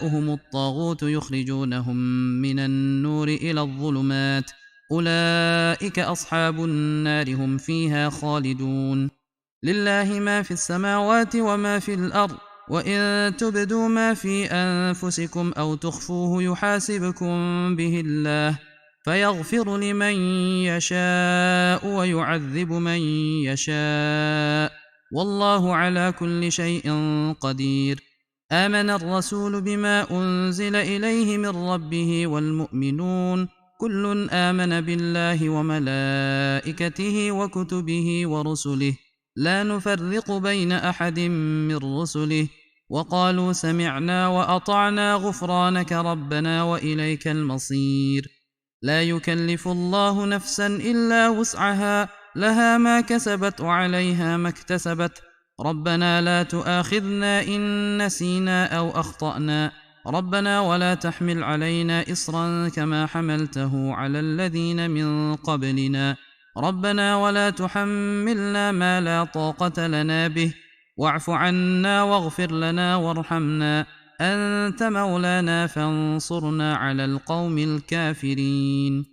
أولياؤهم الطاغوت يخرجونهم من النور إلى الظلمات أولئك أصحاب النار هم فيها خالدون لله ما في السماوات وما في الأرض وإن تبدوا ما في أنفسكم أو تخفوه يحاسبكم به الله فيغفر لمن يشاء ويعذب من يشاء والله على كل شيء قدير آمن الرسول بما أنزل إليه من ربه والمؤمنون كل آمن بالله وملائكته وكتبه ورسله لا نفرق بين أحد من رسله وقالوا سمعنا وأطعنا غفرانك ربنا وإليك المصير لا يكلف الله نفسا إلا وسعها لها ما كسبت وعليها ما اكتسبت ربنا لا تؤاخذنا إن نسينا أو أخطأنا ربنا ولا تحمل علينا إصرا كما حملته على الذين من قبلنا ربنا ولا تحملنا ما لا طاقة لنا به واعف عنا واغفر لنا وارحمنا أنت مولانا فانصرنا على القوم الكافرين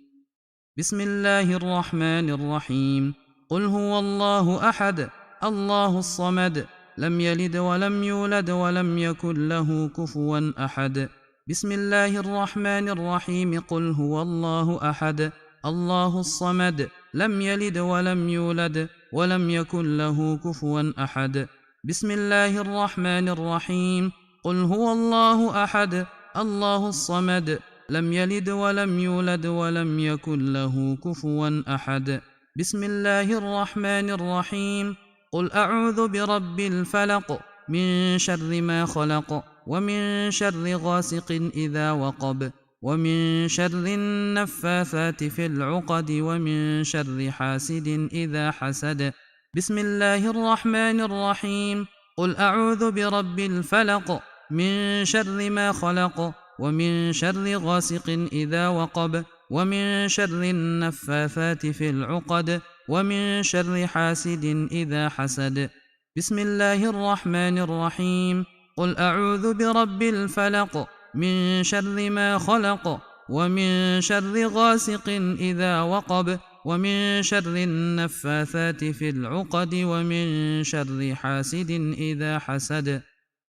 بسم الله الرحمن الرحيم قل هو الله أحد الله الصمد لم يلد ولم يولد ولم يكن له كفوا أحد بسم الله الرحمن الرحيم قل هو الله أحد الله الصمد لم يلد ولم يولد ولم يكن له كفوا أحد بسم الله الرحمن الرحيم قل هو الله أحد الله الصمد لم يلد ولم يولد ولم يكن له كفوا أحد بسم الله الرحمن الرحيم قل أعوذ برب الفلق من شر ما خلق ومن شر غاسق إذا وقب ومن شر النفاثات في العقد ومن شر حاسد إذا حسد بسم الله الرحمن الرحيم قل أعوذ برب الفلق من شر ما خلق ومن شر غاسق إذا وقب ومن شر النفاثات في العقد ومن شر حاسد إذا حسد بسم الله الرحمن الرحيم قل أعوذ برب الفلق من شر ما خلق ومن شر غاسق إذا وقب ومن شر النفاثات في العقد ومن شر حاسد إذا حسد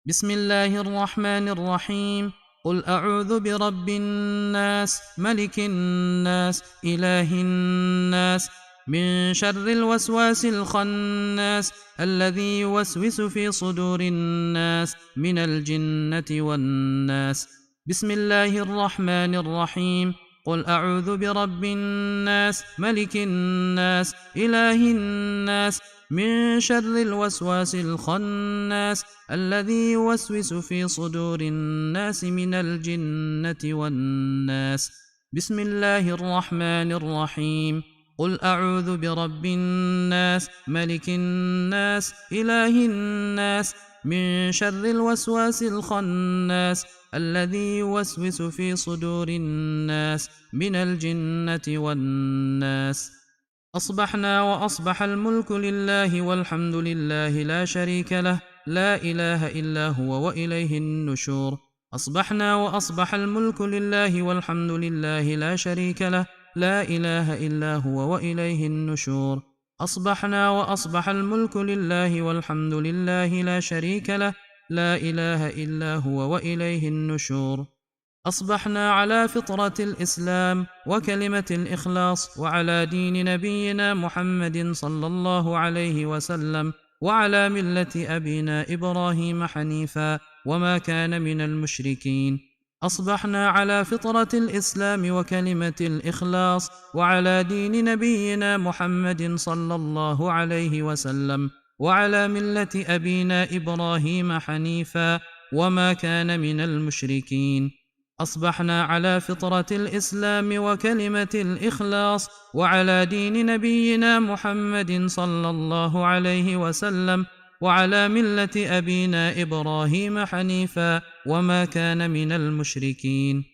بسم الله الرحمن الرحيم قل أعوذ برب الناس ملك الناس إله الناس من شر الوسواس الخناس الذي يوسوس في صدور الناس من الجنة والناس بسم الله الرحمن الرحيم قل أعوذ برب الناس ملك الناس إله الناس من شر الوسواس الخناس الذي يوسوس في صدور الناس من الجنة والناس بسم الله الرحمن الرحيم قل أعوذ برب الناس ملك الناس إله الناس من شر الوسواس الخناس الذي يوسوس في صدور الناس من الجنة والناس أصبحنا وأصبح الملك لله والحمد لله لا شريك له لا إله إلا هو وإليه النشور أصبحنا وأصبح الملك لله والحمد لله لا شريك له لا إله إلا هو وإليه النشور أصبحنا وأصبح الملك لله والحمد لله لا شريك له لا إله إلا هو وإليه النشور أصبحنا على فطرة الإسلام وكلمة الإخلاص وعلى دين نبينا محمد صلى الله عليه وسلم وعلى ملة أبينا إبراهيم حنيفا وما كان من المشركين أصبحنا على فطرة الإسلام وكلمة الإخلاص وعلى دين نبينا محمد صلى الله عليه وسلم وعلى ملة أبينا إبراهيم حنيفا وما كان من المشركين أصبحنا على فطرة الإسلام وكلمة الإخلاص وعلى دين نبينا محمد صلى الله عليه وسلم وعلى ملة أبينا إبراهيم حنيفا وما كان من المشركين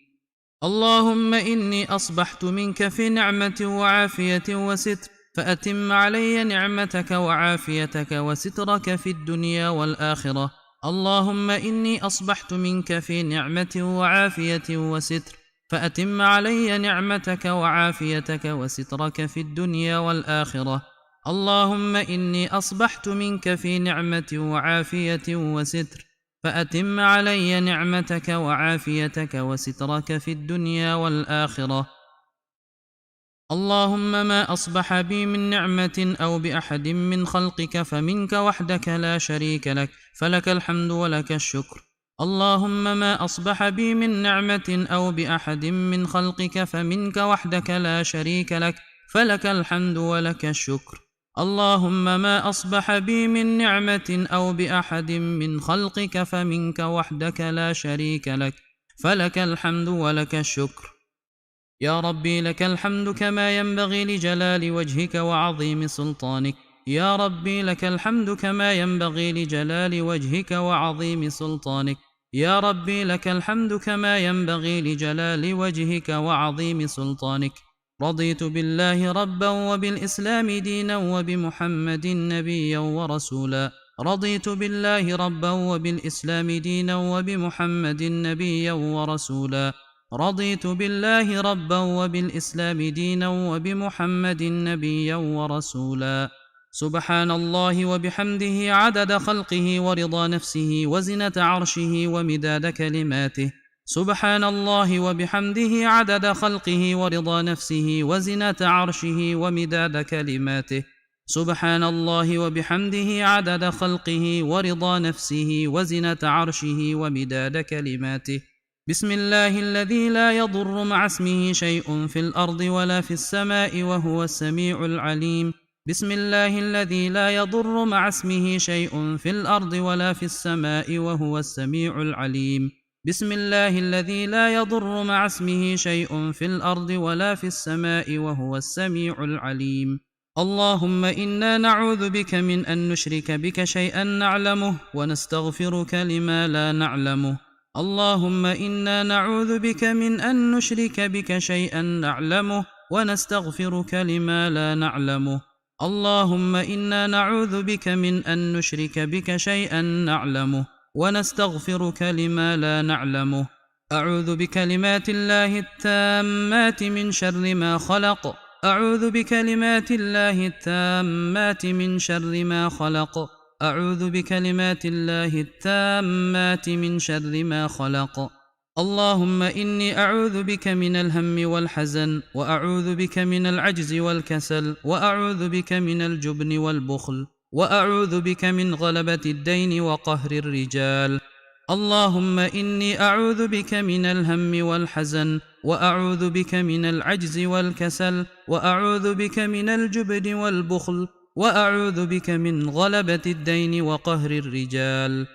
اللهم إني أصبحت منك في نعمة وعافية وستر فأتم علي نعمتك وعافيتك وسترك في الدنيا والآخرة اللهم إني أصبحت منك في نعمة وعافية وستر، فأتم علي نعمتك وعافيتك وسترك في الدنيا والآخرة. اللهم إني أصبحت منك في نعمة وعافية وستر، فأتم علي نعمتك وعافيتك وسترك في الدنيا والآخرة. اللهم ما أصبح بي من نعمة أو بأحد من خلقك فمنك وحدك لا شريك لك، فلك الحمد ولك الشكر. اللهم ما أصبح بي من نعمة أو بأحد من خلقك فمنك وحدك لا شريك لك، فلك الحمد ولك الشكر. اللهم ما أصبح بي من نعمة أو بأحد من خلقك فمنك وحدك لا شريك لك، فلك الحمد ولك الشكر. يا ربي لك الحمد كما ينبغي لجلال وجهك وعظيم سلطانك. يا ربي لك الحمد كما ينبغي لجلال وجهك وعظيم سلطانك. يا ربي لك الحمد كما ينبغي لجلال وجهك وعظيم سلطانك. رضيت بالله ربا وبالإسلام دينا وبمحمد نبيا ورسولا. رضيت بالله ربا وبالإسلام دينا وبمحمد نبيا ورسولا. رضيت بالله ربا وبالإسلام دينا وبمحمد نبيا ورسولا. سبحان الله وبحمده عدد خلقه ورضا نفسه وزنة عرشه ومداد كلماته. سبحان الله وبحمده عدد خلقه ورضا نفسه وزنة عرشه ومداد كلماته. سبحان الله وبحمده عدد خلقه ورضا نفسه وزنة عرشه ومداد كلماته. بسم الله الذي لا يضر مع اسمه شيء في الأرض ولا في السماء وهو السميع العليم. بسم الله الذي لا يضر مع اسمه شيء في الأرض ولا في السماء وهو السميع العليم. بسم الله الذي لا يضر مع اسمه شيء في الأرض ولا في السماء وهو السميع العليم. اللهم إنا نعوذ بك من أن نشرك بك شيئا نعلمه ونستغفرك لما لا نعلمه. اللهم إنا نعوذ بك من أن نشرك بك شيئا نعلمه ونستغفرك لما لا نعلمه. اللهم إنا نعوذ بك من أن نشرك بك شيئا نعلمه ونستغفرك لما لا نعلمه. أعوذ بكلمات الله التامات من شر ما خلق. أعوذ بكلمات الله التامات من شر ما خلق. أعوذ بكلمات الله التامات من شر ما خلق. اللهم إني أعوذ بك من الهم والحزن، وأعوذ بك من العجز والكسل، وأعوذ بك من الجبن والبخل، وأعوذ بك من غلبة الدين وقهر الرجال. اللهم إني أعوذ بك من الهم والحزن، وأعوذ بك من العجز والكسل، وأعوذ بك من الجبن والبخل، وأعوذ بك من غلبة الدين وقهر الرجال.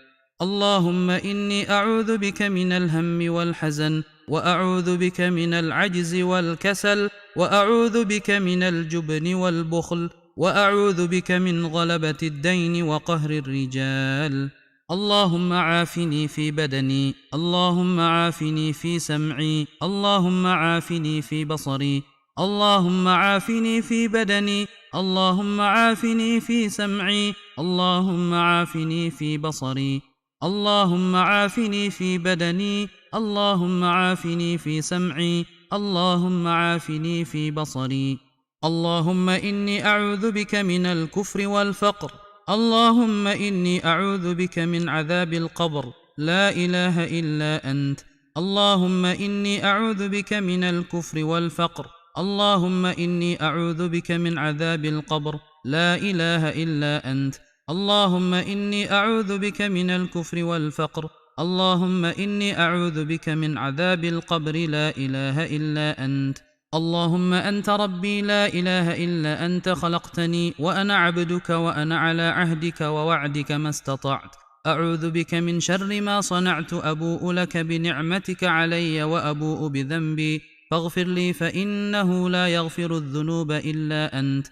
اللهم إني أعوذ بك من الهم والحزن، وأعوذ بك من العجز والكسل، وأعوذ بك من الجبن والبخل، وأعوذ بك من غلبة الدين وقهر الرجال. اللهم عافني في بدني، اللهم عافني في سمعي، اللهم عافني في بصري، اللهم عافني في بدني، اللهم عافني في سمعي، اللهم عافني في بصري، اللهم عافني في بدني، اللهم عافني في سمعي، اللهم عافني في بصري. اللهم إني أعوذ بك من الكفر والفقر. اللهم إني أعوذ بك من عذاب القبر، لا إله إلا أنت. اللهم إني أعوذ بك من الكفر والفقر. اللهم إني أعوذ بك من عذاب القبر، لا إله إلا أنت. اللهم إني أعوذ بك من الكفر والفقر. اللهم إني أعوذ بك من عذاب القبر، لا إله إلا أنت. اللهم أنت ربي لا إله إلا أنت، خلقتني وأنا عبدك وأنا على عهدك ووعدك ما استطعت. أعوذ بك من شر ما صنعت، أبوء لك بنعمتك علي وأبوء بذنبي، فاغفر لي فإنه لا يغفر الذنوب إلا أنت.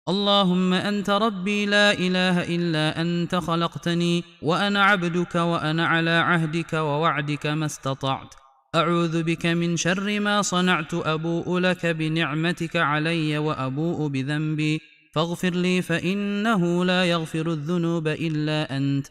اللهم أنت ربي لا إله إلا أنت، خلقتني وأنا عبدك وأنا على عهدك ووعدك ما استطعت. أعوذ بك من شر ما صنعت، أبوء لك بنعمتك علي وأبوء بذنبي، فاغفر لي فإنه لا يغفر الذنوب إلا أنت.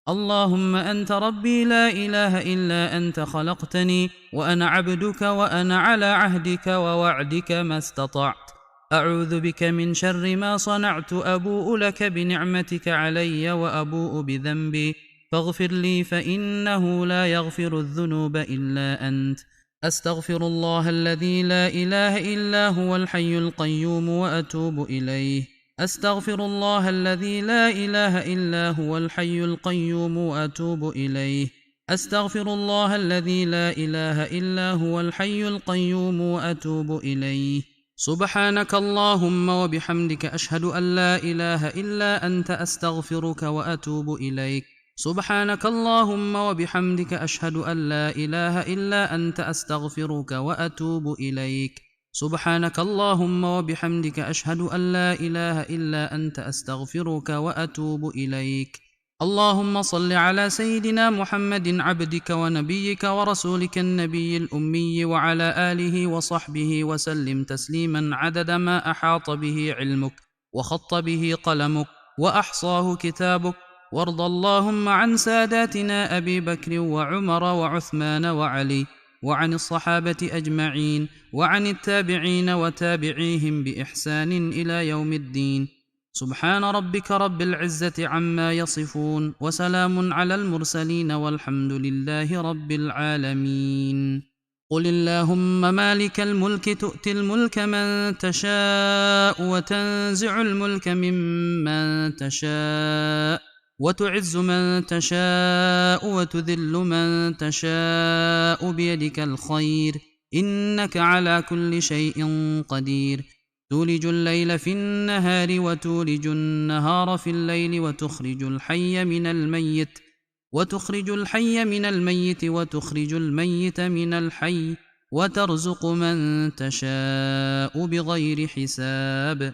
اللهم أنت ربي لا إله إلا أنت خلقتني وأنا عبدك وأنا على عهدك ووعدك ما استطعت. أعوذ بك من شر ما صنعت، أبوء لك بنعمتك علي وأبوء بذنبي فاغفر لي فإنه لا يغفر الذنوب إلا أنت. أستغفر الله الذي لا إله إلا هو الحي القيوم وأتوب إليه. أستغفر الله الذي لا إله إلا هو الحي القيوم وأتوب إليه. أستغفر الله الذي لا إله إلا هو الحي القيوم وأتوب إليه. سبحانك اللهم وبحمدك أشهد أن لا إله إلا أنت أستغفرك وأتوب إليك. سبحانك اللهم وبحمدك أشهد أن لا إله إلا أنت أستغفرك وأتوب إليك. سبحانك اللهم وبحمدك أشهد أن لا إله إلا أنت أستغفرك وأتوب إليك. اللهم صل على سيدنا محمد عبدك ونبيك ورسولك النبي الأمي وعلى آله وصحبه وسلم تسليما عدد ما أحاط به علمك وخط به قلمك وأحصاه كتابك. وارض اللهم عن ساداتنا أبي بكر وعمر وعثمان وعلي وعن الصحابة أجمعين وعن التابعين وتابعيهم بإحسان إلى يوم الدين. سبحان ربك رب العزة عما يصفون وسلام على المرسلين والحمد لله رب العالمين. قل اللهم مالك الملك تؤتي الملك من تشاء وتنزع الملك ممن تشاء وتعز من تشاء وتذل من تشاء بيدك الخير إنك على كل شيء قدير. تولج الليل في النهار وتولج النهار في الليل وتخرج الحي من الميت وتخرج الميت من الحي وترزق من تشاء بغير حساب.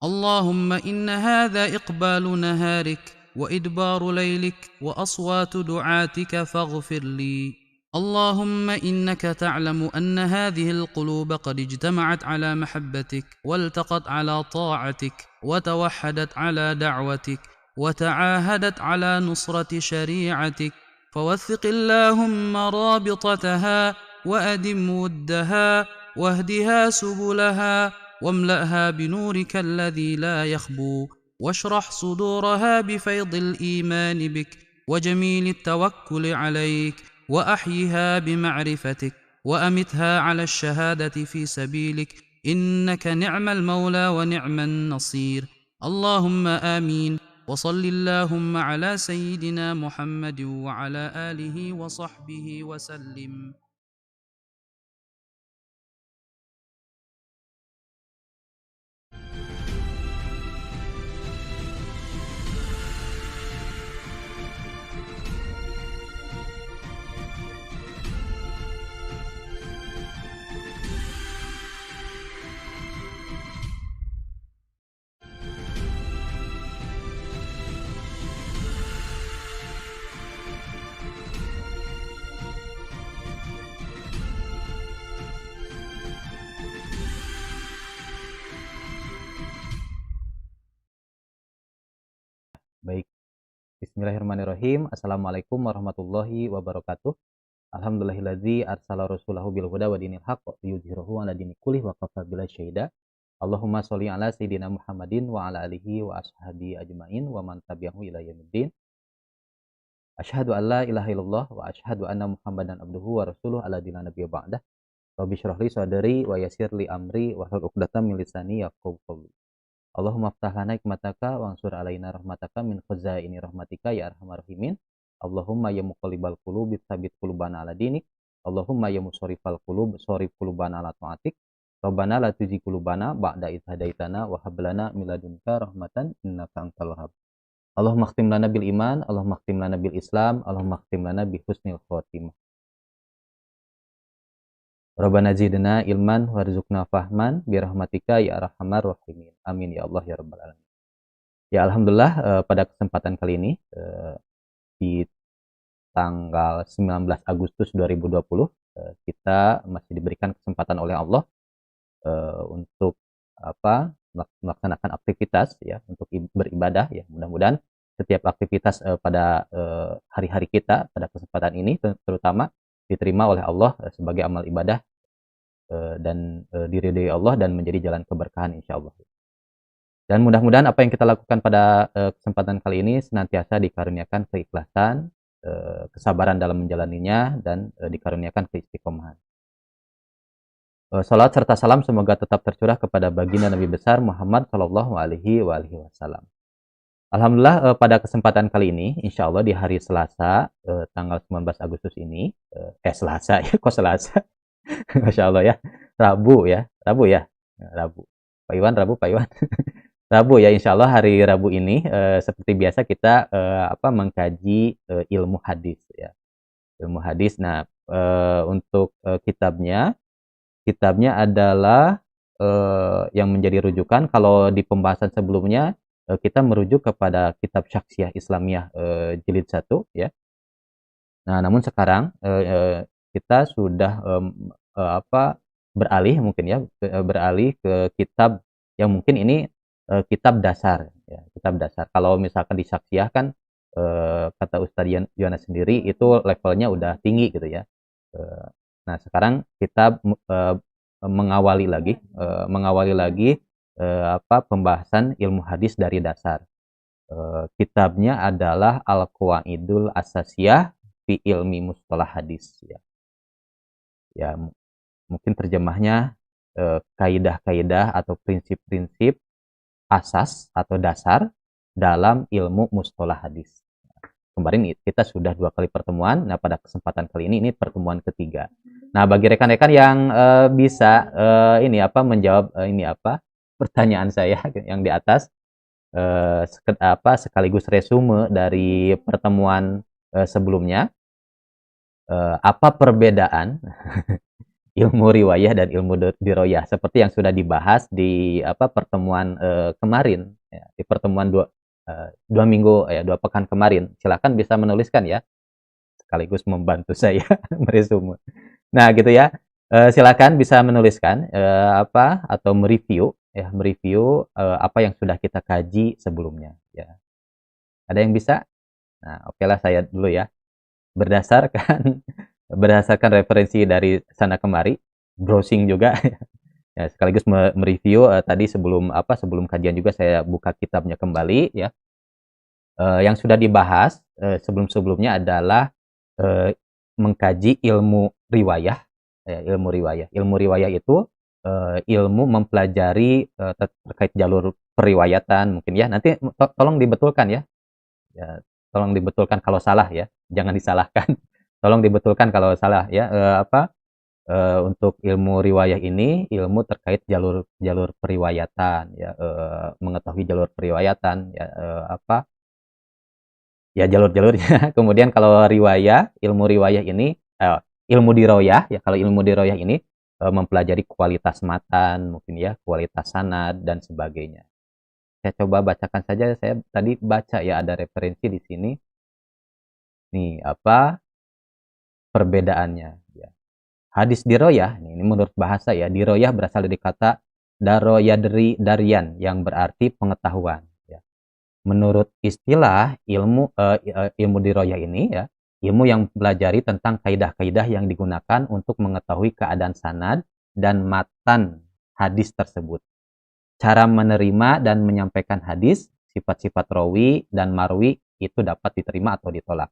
اللهم إن هذا إقبال نهارك وإدبار ليلك وأصوات دعاتك فاغفر لي. اللهم إنك تعلم أن هذه القلوب قد اجتمعت على محبتك والتقت على طاعتك وتوحدت على دعوتك وتعاهدت على نصرة شريعتك، فوثق اللهم رابطتها وأدم ودها واهدها سبلها واملأها بنورك الذي لا يخبو، واشرح صدورها بفيض الإيمان بك وجميل التوكل عليك، وأحيها بمعرفتك وأمتها على الشهادة في سبيلك، إنك نعم المولى ونعم النصير. اللهم آمين. وصل اللهم على سيدنا محمد وعلى آله وصحبه وسلم. Baik, bismillahirrahmanirrahim. Assalamualaikum warahmatullahi wabarakatuh. Alhamdulillahilladzi arsala rasulahu bil huda wa dinil haqq liyudhhirahu 'ala dini kullih wa kafa billahi syahida. Allahumma sholli ala sayidina Muhammadin wa ala alihi wa ashabihi ajmain wa man tabi'ahu ila yaumiddin. Asyhadu an la ilaha illallah wa asyhadu anna Muhammadan abduhu wa rasuluhu ala dina nabiyya ba'dah. Rabbi shrah li sadri wa yassir li amri wa hlul 'uqdatam min lisani yafqahu qawli. Allahumma ftah lana hikmataka wa ansur alaina rahmataka min khazaini rahmatika ya arhamar rahimin. Allahumma ya muqallibal qulubi tsabit qulubana ala dinik. Allahumma ya musarrifal qulub sharif qulubana ala taatik. Rabbana la tuzigh qulubana ba'da idh hadaitana wa hab lana min ladunka rahmatan innaka antal wahhab. Allahumma khtim lana bil iman, Allahumma khtim lana bil islam, Allahumma khtim lana bi husnil khotimah. Rabbana zidna ilman warzuqna fahman birahmatika ya arhamar rahimin. Amin ya Allah ya rabbal alamin. Ya alhamdulillah pada kesempatan kali ini di tanggal 19 Agustus 2020 kita masih diberikan kesempatan oleh Allah untuk melaksanakan aktivitas ya, untuk beribadah ya. Mudah-mudahan setiap aktivitas pada hari-hari kita pada kesempatan ini terutama diterima oleh Allah sebagai amal ibadah dan diridhoi Allah dan menjadi jalan keberkahan insyaallah. Dan mudah-mudahan apa yang kita lakukan pada kesempatan kali ini senantiasa dikaruniakan keikhlasan, kesabaran dalam menjalaninya dan dikaruniakan keistiqomahan. Salawat serta salam semoga tetap tercurah kepada baginda Nabi besar Muhammad Shallallahu Alaihi Wasallam. Alhamdulillah pada kesempatan kali ini, insya Allah di hari Selasa tanggal 19 Agustus ini, Selasa ya, kok Selasa? Masya Allah ya, Rabu ya, Rabu ya, Rabu. Pak Iwan, Rabu, Pak Iwan. Rabu ya, insya Allah hari Rabu ini seperti biasa kita mengkaji ilmu hadis ya, ilmu hadis. Nah untuk kitabnya adalah yang menjadi rujukan. Kalau di pembahasan sebelumnya kita merujuk kepada kitab Syakhsiyah Islamiyah jilid 1 ya. Nah, namun sekarang kita sudah beralih mungkin ya, beralih ke kitab yang mungkin ini kitab dasar ya, kitab dasar. Kalau misalkan di Syakhsiyah kan kata Ustadz Yohanes sendiri itu levelnya udah tinggi gitu ya. Nah, sekarang kita mengawali lagi pembahasan ilmu hadis dari dasar. Kitabnya adalah Al-Qawaidul Asasiyah fi Ilmi Mustalah Hadis ya. Ya, mungkin terjemahnya kaidah-kaidah atau prinsip-prinsip asas atau dasar dalam ilmu mustalah hadis. Kemarin kita sudah 2 kali pertemuan. Nah, pada kesempatan kali ini pertemuan ketiga. Nah, bagi rekan-rekan yang bisa menjawab pertanyaan saya yang di atas, sekaligus resume dari pertemuan sebelumnya, apa perbedaan ilmu riwayah dan ilmu diroyah seperti yang sudah dibahas di pertemuan kemarin ya, di pertemuan 2 pekan kemarin. Silakan bisa menuliskan ya, sekaligus membantu saya meresume. Nah, gitu ya. Silakan bisa menuliskan atau mereview apa yang sudah kita kaji sebelumnya ya. Ada yang bisa? Nah, oke lah, saya dulu ya. Berdasarkan referensi dari sana kemari, browsing juga ya, sekaligus mereview tadi sebelum kajian juga saya buka kitabnya kembali ya. Yang sudah dibahas sebelum-sebelumnya adalah mengkaji ilmu riwayah ya, ilmu riwayah itu ilmu mempelajari terkait jalur periwayatan mungkin ya. Nanti tolong dibetulkan ya. Ya, tolong dibetulkan kalau salah ya, jangan disalahkan. Tolong dibetulkan kalau salah ya. Untuk ilmu riwayah ini ilmu terkait jalur periwayatan ya, mengetahui jalur periwayatan ya, ya jalur-jalurnya. Kemudian kalau ilmu riwayah ini ilmu diroyah ya, kalau ilmu diroyah ini mempelajari kualitas matan mungkin ya, kualitas sanad dan sebagainya. Saya coba bacakan saja, saya tadi baca ya, ada referensi di sini. Nih perbedaannya ya. Hadis diroyah ini menurut bahasa ya, diroyah berasal dari kata darian yang berarti pengetahuan ya. Menurut istilah ilmu diroyah ini ya, ilmu yang mempelajari tentang kaidah-kaidah yang digunakan untuk mengetahui keadaan sanad dan matan hadis tersebut, cara menerima dan menyampaikan hadis, sifat-sifat rawi dan marwi itu dapat diterima atau ditolak.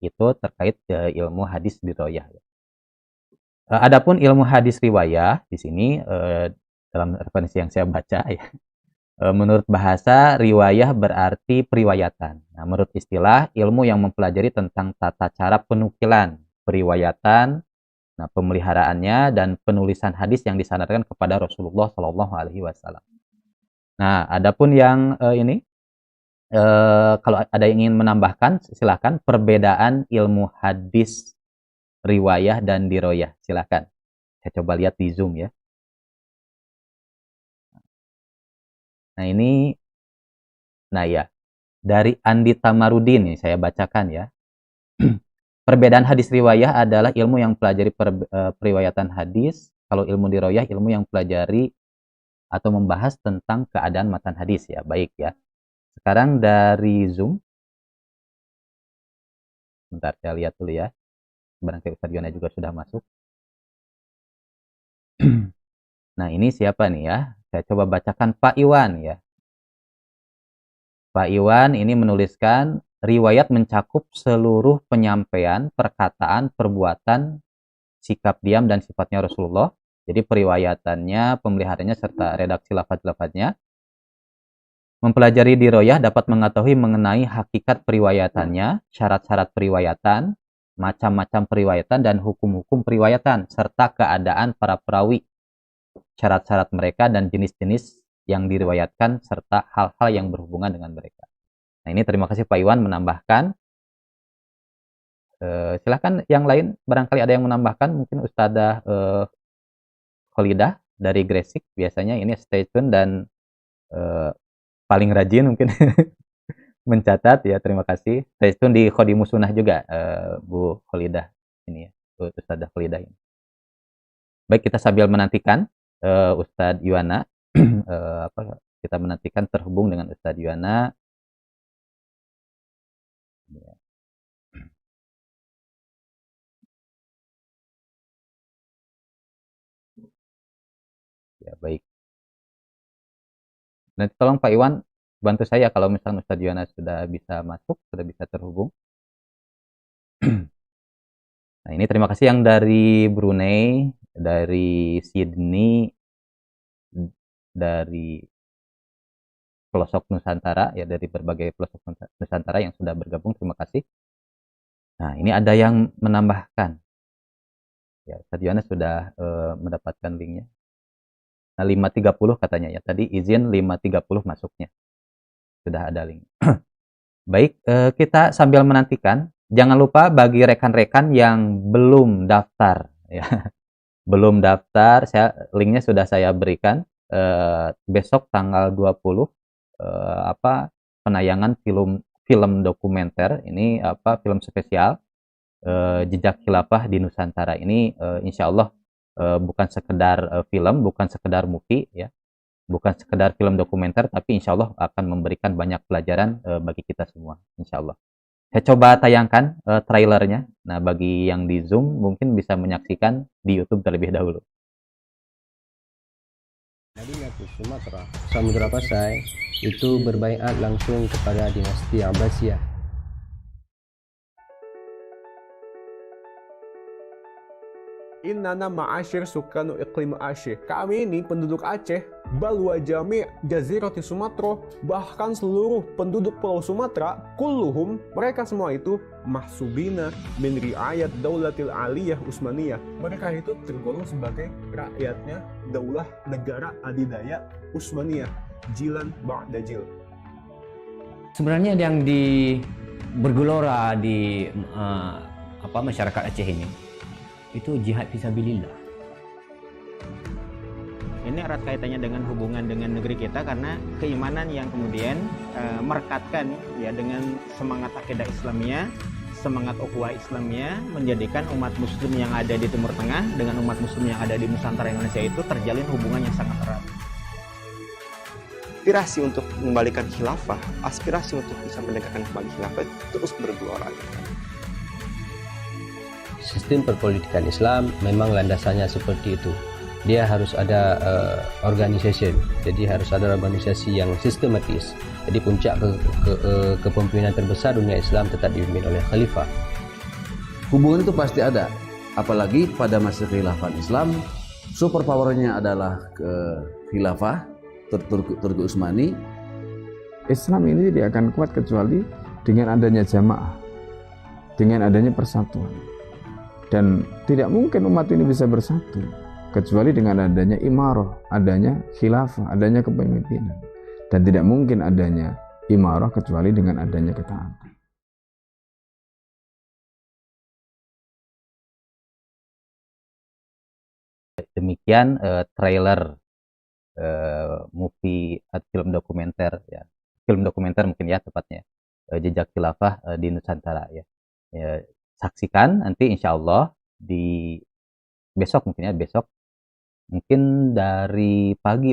Itu terkait ilmu hadis diroyah. Adapun ilmu hadis riwayah di sini dalam referensi yang saya baca ya, menurut bahasa riwayah berarti periwayatan. Nah, menurut istilah ilmu yang mempelajari tentang tata cara penukilan, periwayatan, nah pemeliharaannya dan penulisan hadis yang disandarkan kepada Rasulullah Shallallahu Alaihi Wasallam. Nah, adapun yang ini kalau ada yang ingin menambahkan silakan, perbedaan ilmu hadis riwayah dan diroyah silakan. Saya coba lihat di Zoom ya. Nah, ini ya dari Andi Tamarudin nih saya bacakan ya. Perbedaan hadis riwayah adalah ilmu yang pelajari periwayatan hadis. Kalau ilmu diroyah ilmu yang pelajari atau membahas tentang keadaan matan hadis ya. Baik ya. Sekarang dari Zoom Bentar saya lihat dulu ya. Barangkali Ustadz Yuwana juga sudah masuk. Nah, ini siapa nih ya? Saya coba bacakan Pak Iwan ya. Pak Iwan ini menuliskan riwayat mencakup seluruh penyampaian, perkataan, perbuatan, sikap diam dan sifatnya Rasulullah. Jadi periwayatannya, pemeliharaannya serta redaksi lafaz-lafaznya. Mempelajari diroyah dapat mengetahui mengenai hakikat periwayatannya, syarat-syarat periwayatan, macam-macam periwayatan dan hukum-hukum periwayatan serta keadaan para perawi, syarat-syarat mereka dan jenis-jenis yang diriwayatkan serta hal-hal yang berhubungan dengan mereka. Nah, ini terima kasih Pak Iwan menambahkan. Silahkan yang lain barangkali ada yang menambahkan, mungkin Ustadzah Kholidah dari Gresik biasanya ini stay tune dan paling rajin mungkin mencatat ya, terima kasih. Stay tune di Khodimus Sunnah juga Bu Kholidah ini ya, Ustadzah Kholidah ini. Baik, kita sambil menantikan Ustadz Yuwana kita menantikan terhubung dengan Ustadz Yuwana. Ya, baik. Nanti tolong Pak Iwan bantu saya kalau misalnya Ustadz Yuwana sudah bisa masuk, sudah bisa terhubung. Nah, ini terima kasih yang dari Brunei, dari Sydney, dari pelosok Nusantara ya, dari berbagai pelosok Nusantara yang sudah bergabung, terima kasih. Nah, ini ada yang menambahkan. Ya, Ustadz Yuwana sudah mendapatkan linknya. Nah, 5.30 katanya ya. Tadi izin 5.30 masuknya. Sudah ada link. Baik, kita sambil menantikan. Jangan lupa bagi rekan-rekan yang belum daftar ya. Belum daftar, linknya sudah saya berikan. Besok tanggal 20 penayangan film dokumenter ini film spesial Jejak Khilafah di Nusantara ini insya Allah bukan sekedar film, bukan sekedar movie ya, bukan sekedar film dokumenter, tapi insya Allah akan memberikan banyak pelajaran bagi kita semua, insya Allah. Saya coba tayangkan trailernya. Nah, bagi yang di Zoom mungkin bisa menyaksikan di YouTube terlebih dahulu. Nabi ke Sumatera, Samudra Pasai, itu berbaiat langsung kepada dinasti Abbasiyah. Innana ma'asyir sukanu iklim Aceh. Kami ini penduduk Aceh, bal wa jami' jazirati Sumatera, bahkan seluruh penduduk Pulau Sumatera, kulluhum, mereka semua itu mahsubina min riayat daulatil aliyah Utsmaniyah. Mereka itu tergolong sebagai rakyatnya daulah negara adidaya Utsmaniyah, jilan ba'da jil. Sebenarnya yang bergelora di masyarakat Aceh ini itu jihad fisabilillah. Ini erat kaitannya dengan hubungan dengan negeri kita karena keimanan yang kemudian merekatkan ya dengan semangat akidah Islamiyah, semangat ukhuwah Islamiyah, menjadikan umat muslim yang ada di Timur Tengah dengan umat muslim yang ada di Nusantara Indonesia itu terjalin hubungan yang sangat erat. Aspirasi untuk mengembalikan khilafah, aspirasi untuk bisa menegakkan kembali khilafah terus bergelora. Sistem perpolitikan Islam memang landasannya seperti itu. Dia harus ada organization, jadi harus ada organisasi yang sistematis. Jadi puncak kepemimpinan terbesar dunia Islam tetap dipimpin oleh khalifah. Hubungan itu pasti ada, apalagi pada masa khilafah Islam, super powernya adalah khilafah Turki Utsmani. Islam ini tidak akan kuat kecuali dengan adanya jamaah, dengan adanya persatuan. Dan tidak mungkin umat ini bisa bersatu kecuali dengan adanya imarah, adanya khilafah, adanya kepemimpinan. Dan tidak mungkin adanya imarah kecuali dengan adanya ketaatan. Demikian trailer movie film dokumenter ya. Film dokumenter mungkin ya tepatnya. Jejak Khilafah di Nusantara ya. Saksikan nanti insya Allah di besok mungkin dari pagi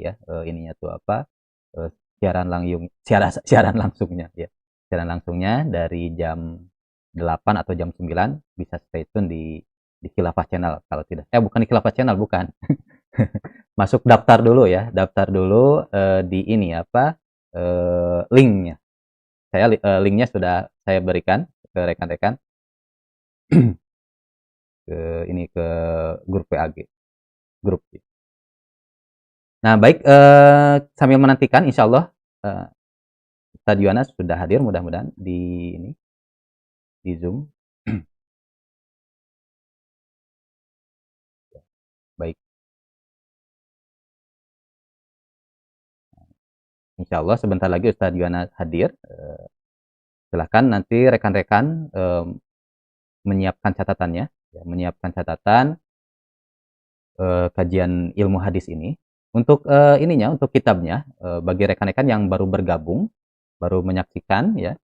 ya ininya tuh siaran langsungnya ya, siaran langsungnya dari jam 8 atau jam 9 bisa stay tune di Khilafah Channel. Kalau tidak, bukan di Khilafah Channel, bukan. Masuk daftar dulu ya, daftar dulu di ini apa linknya. Linknya sudah saya berikan ke rekan-rekan ke grup PAG grup. Nah baik, sambil menantikan insya Allah Ustadz Yuwana sudah hadir mudah-mudahan di Zoom. Baik, insya Allah sebentar lagi Ustadz Yuwana hadir. Silahkan nanti rekan-rekan menyiapkan catatannya, ya, menyiapkan catatan kajian ilmu hadis ini. Untuk untuk kitabnya, bagi rekan-rekan yang baru bergabung, baru menyaksikan ya,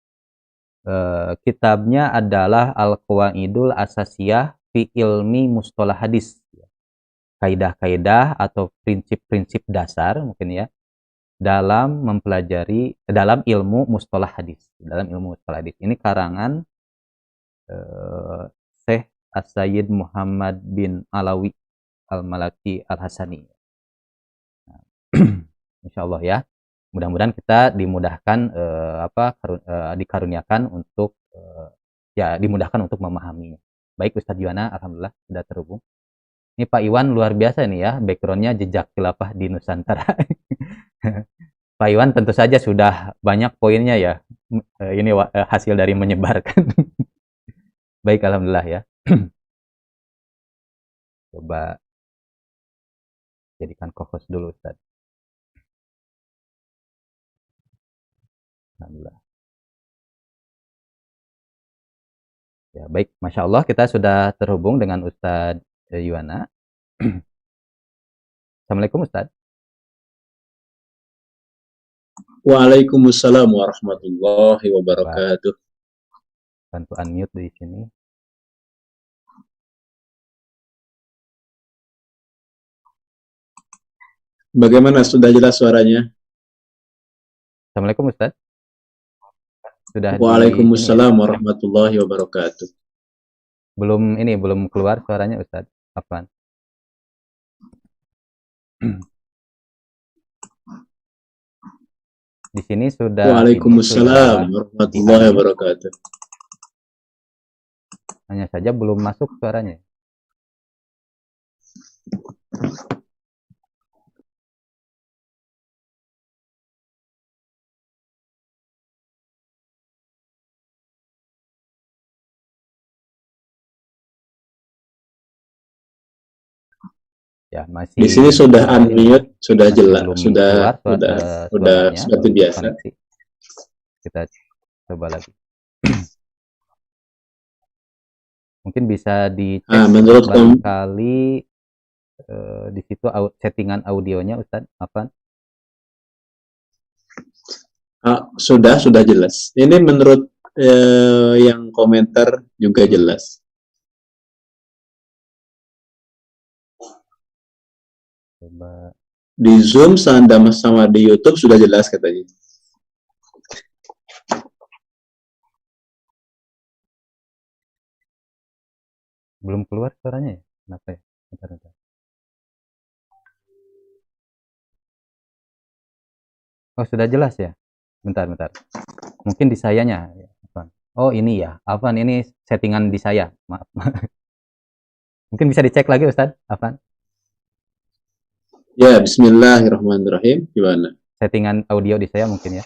kitabnya adalah Al-Qawaidul Asasiyah fi Ilmi Mustalah Hadis, kaidah-kaidah atau prinsip-prinsip dasar mungkin ya dalam mempelajari dalam ilmu mustalah hadis. Ini karangan Syekh As-Sayyid Muhammad bin Alawi Al-Malaki Al-Hasani. Insya Allah ya, mudah-mudahan kita dimudahkan dikaruniakan untuk dimudahkan untuk memahaminya. Baik Ustadz Yuwana, alhamdulillah sudah terhubung. Ini Pak Iwan luar biasa nih ya, backgroundnya jejak khilafah di Nusantara. Pak Iwan tentu saja sudah banyak poinnya ya. Ini hasil dari menyebarkan. Baik, alhamdulillah ya. Coba jadikan co-host dulu Ustaz. Alhamdulillah. Ya, baik, Masya Allah kita sudah terhubung dengan Ustadz Yuwana. Assalamualaikum Ustadz. Waalaikumsalam warahmatullahi wabarakatuh. Bantu unmute di sini. Bagaimana, sudah jelas suaranya? Assalamualaikum Ustadz. Sudah. Waalaikumsalam warahmatullahi wabarakatuh. Belum keluar suaranya Ustadz. Apaan? Di sini sudah. Waalaikumsalam warahmatullahi wabarakatuh. Hanya saja belum masuk suaranya. Ya, masih. Di sini sudah unmute, sudah jelas, sudah seperti biasa. Koneksi. Kita coba lagi. Mungkin bisa dicek menurut barangkali di situ settingan audionya Ustadz apa? Sudah jelas. Ini menurut yang komentar juga jelas. Coba di Zoom sama di YouTube sudah jelas katanya. Belum keluar suaranya ya? Kenapa ya? Bentar. Oh, sudah jelas ya? Bentar. Mungkin di sayanya. Oh, ini ya. Afan, ini settingan di saya. Maaf. Mungkin bisa dicek lagi Ustadz. Afan. Ya, bismillahirrahmanirrahim. Gimana? Settingan audio di saya mungkin ya.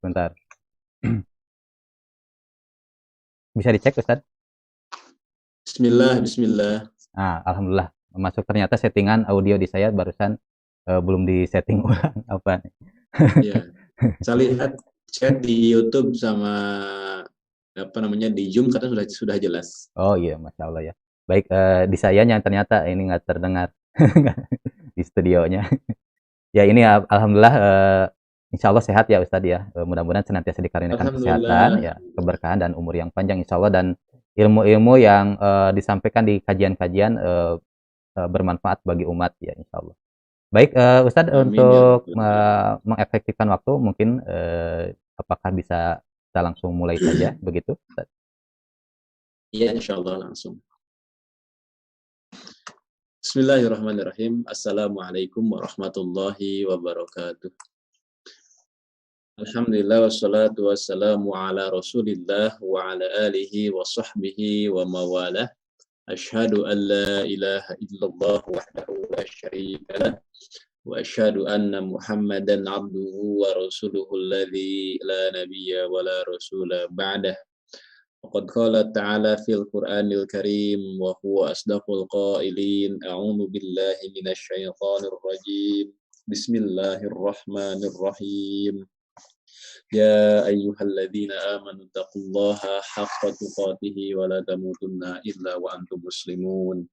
Bentar. Bisa dicek Ustadz? Bismillah. Alhamdulillah. Masuk, ternyata settingan audio di saya barusan belum disetting ulang. Apa? Ya. Saya lihat chat di YouTube sama di Zoom karena sudah jelas. Oh iya, Masya Allah ya. Baik, di sayanya ternyata ini nggak terdengar di studionya. Ya ini alhamdulillah, insya Allah sehat ya Ustadz ya. Mudah-mudahan senantiasa dikaruniakan kesehatan, ya, keberkahan dan umur yang panjang insya Allah, dan ilmu-ilmu yang disampaikan di kajian-kajian bermanfaat bagi umat ya insya Allah. Baik, Ustadz, Amin ya untuk rabbal alamin. mengefektifkan waktu mungkin apakah bisa kita langsung mulai saja begitu, Ustadz? Iya, insyaallah langsung. Bismillahirrahmanirrahim. Assalamualaikum warahmatullahi wabarakatuh. Alhamdulillah wassalatu wassalamu ala Rasulillah wa ala alihi wa sahbihi wa mawalah. Asyhadu an la ilaha illallah wahdahu la syarika lah wa asyhadu anna Muhammadan abduhu wa rasuluhu alladzi la nabiyya wa la rasula ba'dah. Waqad qala ta'ala fil Qur'anil Karim wa huwa asdaqul qailin. A'udzu billahi minasy syaithanir rajim. Bismillahirrahmanirrahim. Ya ayyuhalladzina amanu taqullaha haqqa tuqatih wa la tamutunna illa wa antum muslimun.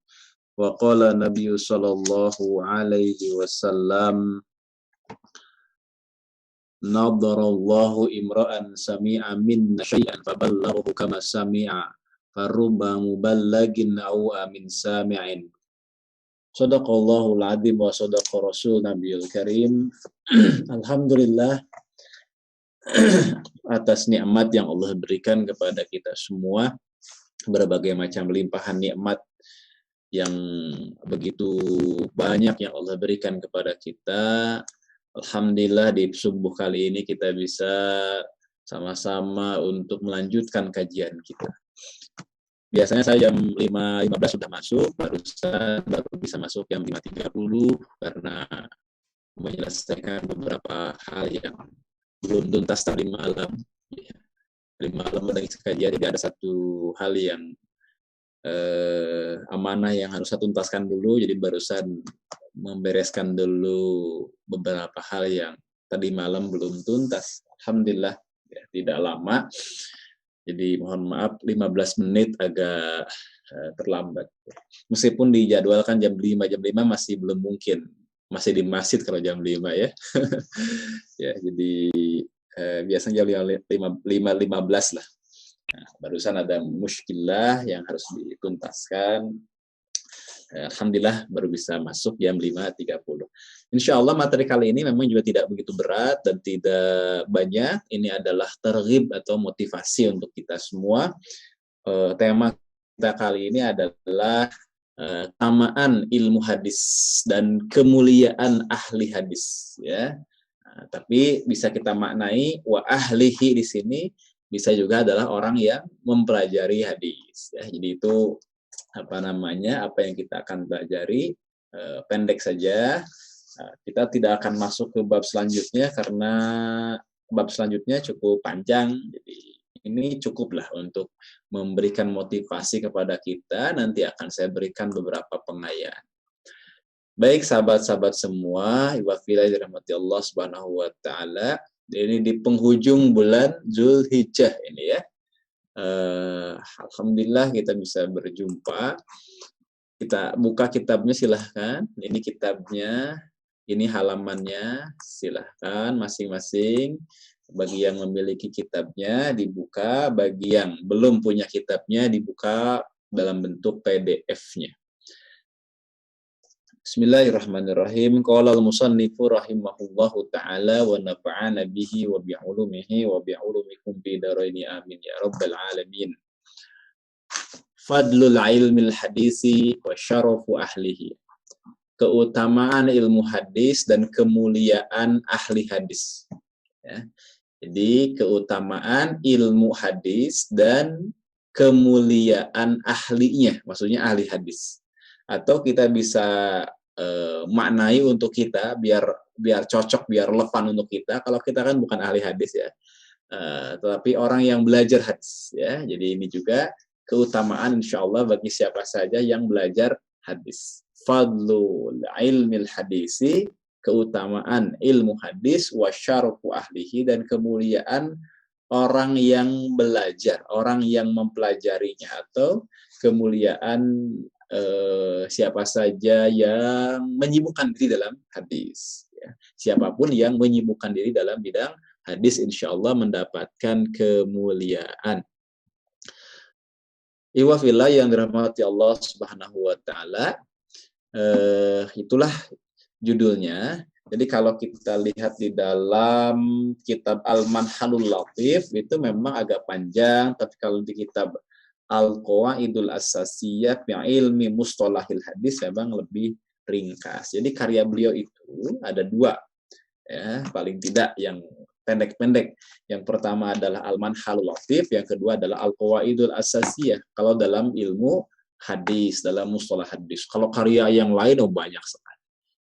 Wa qala Nabiy sallallahu alaihi wasallam, nadarallahu imra'an sami'a minna syai'an faballaghahu kama sami'a farubba muballagin aw amin sami'in. Shadaqallahul adzim wa shadaqa rasul nabiyul karim. Alhamdulillah atas nikmat yang Allah berikan kepada kita semua, berbagai macam limpahan nikmat yang begitu banyak yang Allah berikan kepada kita. Alhamdulillah di subuh kali ini kita bisa sama-sama untuk melanjutkan kajian kita. Biasanya saya jam 5.15 sudah masuk, baru bisa masuk jam 5.30 karena menyelesaikan beberapa hal yang belum tuntas tadi malam. Tadi malam lagi kajian, jadi ada satu hal yang amanah yang harus saya tuntaskan dulu, jadi barusan membereskan dulu beberapa hal yang tadi malam belum tuntas. Alhamdulillah ya, tidak lama. Jadi mohon maaf 15 menit agak terlambat. Meskipun dijadwalkan jam 5 masih belum mungkin. Masih di masjid kalau jam 5 ya. Ya, jadi biasanya jam 5.15 lah. Nah, barusan ada muskilah yang harus dituntaskan. Alhamdulillah baru bisa masuk jam 5.30. Insya Allah materi kali ini memang juga tidak begitu berat dan tidak banyak. Ini adalah targhib atau motivasi untuk kita semua. Tema kita kali ini adalah tamaan ilmu hadis dan kemuliaan ahli hadis, ya. Nah, tapi bisa kita maknai wa ahlihi di sini bisa juga adalah orang yang mempelajari hadis, ya. Jadi itu apa yang kita akan pelajari pendek saja. Kita tidak akan masuk ke bab selanjutnya karena bab selanjutnya cukup panjang. Jadi ini cukuplah untuk memberikan motivasi kepada kita. Nanti akan saya berikan beberapa pengayaan. Baik sahabat-sahabat semua, iwafillah dirahmati Allah Subhanahu wa taala. Ini di penghujung bulan Zulhijjah ini ya. Alhamdulillah kita bisa berjumpa. Kita buka kitabnya silahkan. Ini kitabnya, ini halamannya, silahkan masing-masing. Bagi yang memiliki kitabnya dibuka, bagi yang belum punya kitabnya dibuka dalam bentuk PDF-nya. Bismillahirrahmanirrahim. Qala al-musannifu rahimahullahu ta'ala wa nafa'ana bihi wa bi'ulumihi wa bi'ulumikum fi daraini amin ya rabbal alamin. Fadlul ilmil hadisi wa syarafu ahlihi. Keutamaan ilmu hadis dan kemuliaan ahli hadis. Ya. Jadi keutamaan ilmu hadis dan kemuliaan ahlinya, maksudnya ahli hadis. Atau kita bisa maknai untuk kita biar cocok, biar lepan untuk kita. Kalau kita kan bukan ahli hadis ya, tetapi orang yang belajar hadis ya. Jadi ini juga keutamaan insyaallah bagi siapa saja yang belajar hadis. Fadlul ilmil hadisi, keutamaan ilmu hadis, wasyarafu ahlihi, dan kemuliaan orang yang belajar, orang yang mempelajarinya, atau kemuliaan siapa saja yang menyibukkan diri dalam hadis. Ya. Siapapun yang menyibukkan diri dalam bidang hadis, insya Allah mendapatkan kemuliaan. Iwafillah yang dirahmati Allah Subhanahu wa Ta'ala. Itulah judulnya. Jadi kalau kita lihat di dalam kitab Al-Manhalul Latif itu memang agak panjang, tapi kalau di kitab Al-Qawaidul Asasiyah fi Ilmi Mustalahil Hadis memang lebih ringkas. Jadi karya beliau itu ada dua, ya, paling tidak yang pendek-pendek. Yang pertama adalah Al-Manhalul Latif, yang kedua adalah Al-Qawaidul Asasiyah. Kalau dalam ilmu hadis, dalam mustalah hadis. Kalau karya yang lain banyak sekali.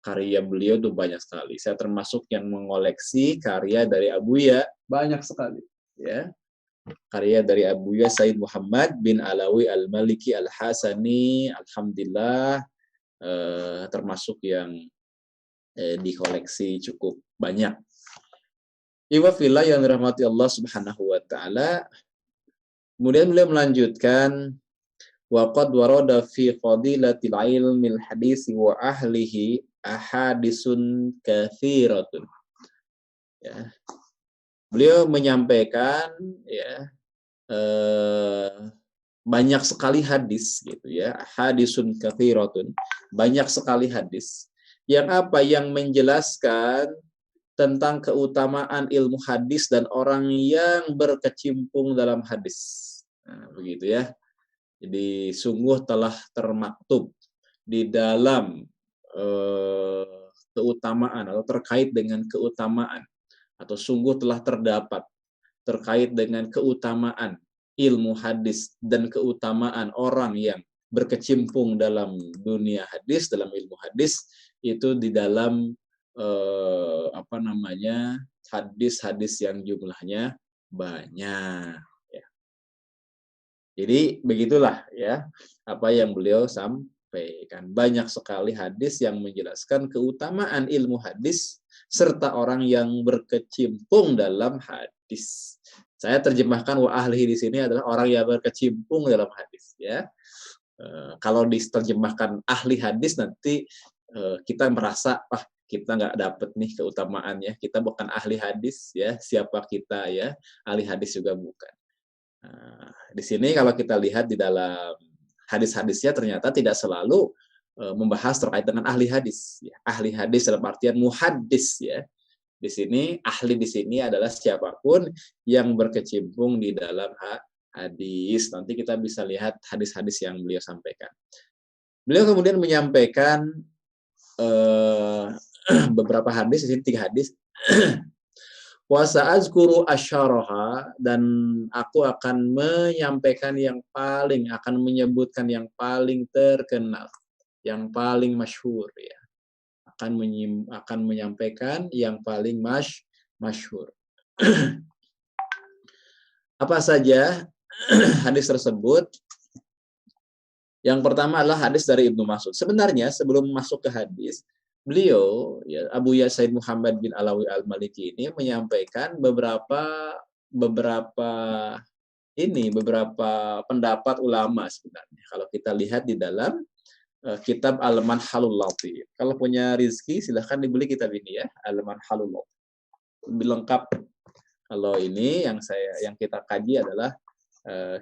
Karya beliau tuh banyak sekali. Saya termasuk yang mengoleksi karya dari Abuya, banyak sekali. Ya, karya dari Abuya Said Muhammad bin Alawi Al-Maliki Al-Hasani, alhamdulillah, termasuk yang dikoleksi cukup banyak. Iwa fillah yang dirahmati Allah Subhanahu wa taala. Kemudian beliau melanjutkan, wa qad warada fi fadilatil ilmil hadis wa ahlihi ahadisun katsiratun. Ya. Beliau menyampaikan, ya, banyak sekali hadis gitu ya, hadisun katsiratun, banyak sekali hadis yang apa, yang menjelaskan tentang keutamaan ilmu hadis dan orang yang berkecimpung dalam hadis. Nah, begitu ya. Jadi sungguh telah termaktub di dalam keutamaan atau terkait dengan keutamaan, atau sungguh telah terdapat terkait dengan keutamaan ilmu hadis dan keutamaan orang yang berkecimpung dalam dunia hadis, dalam ilmu hadis, itu di dalam hadis-hadis yang jumlahnya banyak. Ya. Jadi begitulah ya apa yang beliau sampaikan. Banyak sekali hadis yang menjelaskan keutamaan ilmu hadis serta orang yang berkecimpung dalam hadis. Saya terjemahkan wa ahlihi di sini adalah orang yang berkecimpung dalam hadis. Ya, kalau diterjemahkan ahli hadis nanti kita merasa kita nggak dapet nih keutamaannya. Kita bukan ahli hadis, ya. Siapa kita ya? Ahli hadis juga bukan. Di sini kalau kita lihat di dalam hadis-hadisnya ternyata tidak selalu membahas terkait dengan ahli hadis. Ya. Ahli hadis dalam artian muhaddis ya. Di sini ahli di sini adalah siapapun yang berkecimpung di dalam hadis. Nanti kita bisa lihat hadis-hadis yang beliau sampaikan. Beliau kemudian menyampaikan beberapa hadis, di sini 3 hadis. Wa sa'azkuru asyaraha, dan aku akan menyampaikan akan menyebutkan yang paling terkenal, yang paling masyhur ya. Akan menyampaikan yang paling masyhur. Apa saja hadis tersebut? Yang pertama adalah hadis dari Ibnu Mas'ud. Sebenarnya sebelum masuk ke hadis, beliau ya, Abuya Said Muhammad bin Alawi Al-Maliki ini menyampaikan beberapa pendapat ulama sebenarnya. Kalau kita lihat di dalam kitab Al-Manhalul Latif. Kalau punya rezeki silahkan dibeli kitab ini ya, Al-Manhalul Latif. Lebih lengkap. Kalau ini yang kita kaji adalah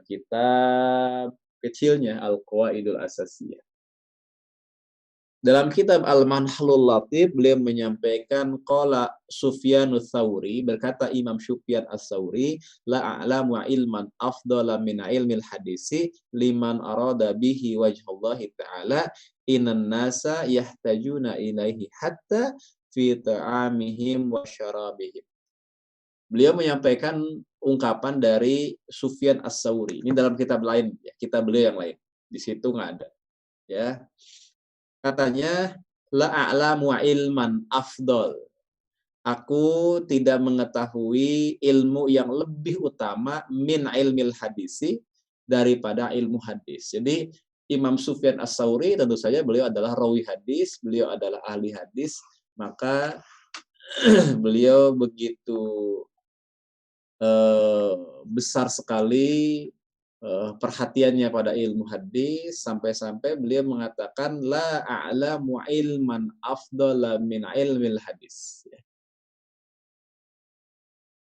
kitab kecilnya Al-Qawaidul Asasiyah. Dalam kitab Al-Manhalul Latif beliau menyampaikan qala Sufyanus Tsauri, berkata Imam Sufyan Ats-Tsauri, la a'lamu ilman afdala min ilmil hadisi liman arada bihi wajhallahi ta'ala innan nasa yahtajuna ilaihi hatta fi ta'amihim wa syarabihim. Beliau menyampaikan ungkapan dari Sufyan Ats-Tsauri. Ini dalam kitab lain, ya, kitab beliau yang lain. Di situ nggak ada. Ya. Katanya, la a'lamu ilman afdal. Aku tidak mengetahui ilmu yang lebih utama min ilmil hadisi daripada ilmu hadis. Jadi Imam Sufyan Ats-Tsauri tentu saja beliau adalah rawi hadis, beliau adalah ahli hadis, maka beliau begitu besar sekali perhatiannya pada ilmu hadis sampai-sampai beliau mengatakan la a'lamu ilman afdala min ilmil hadis.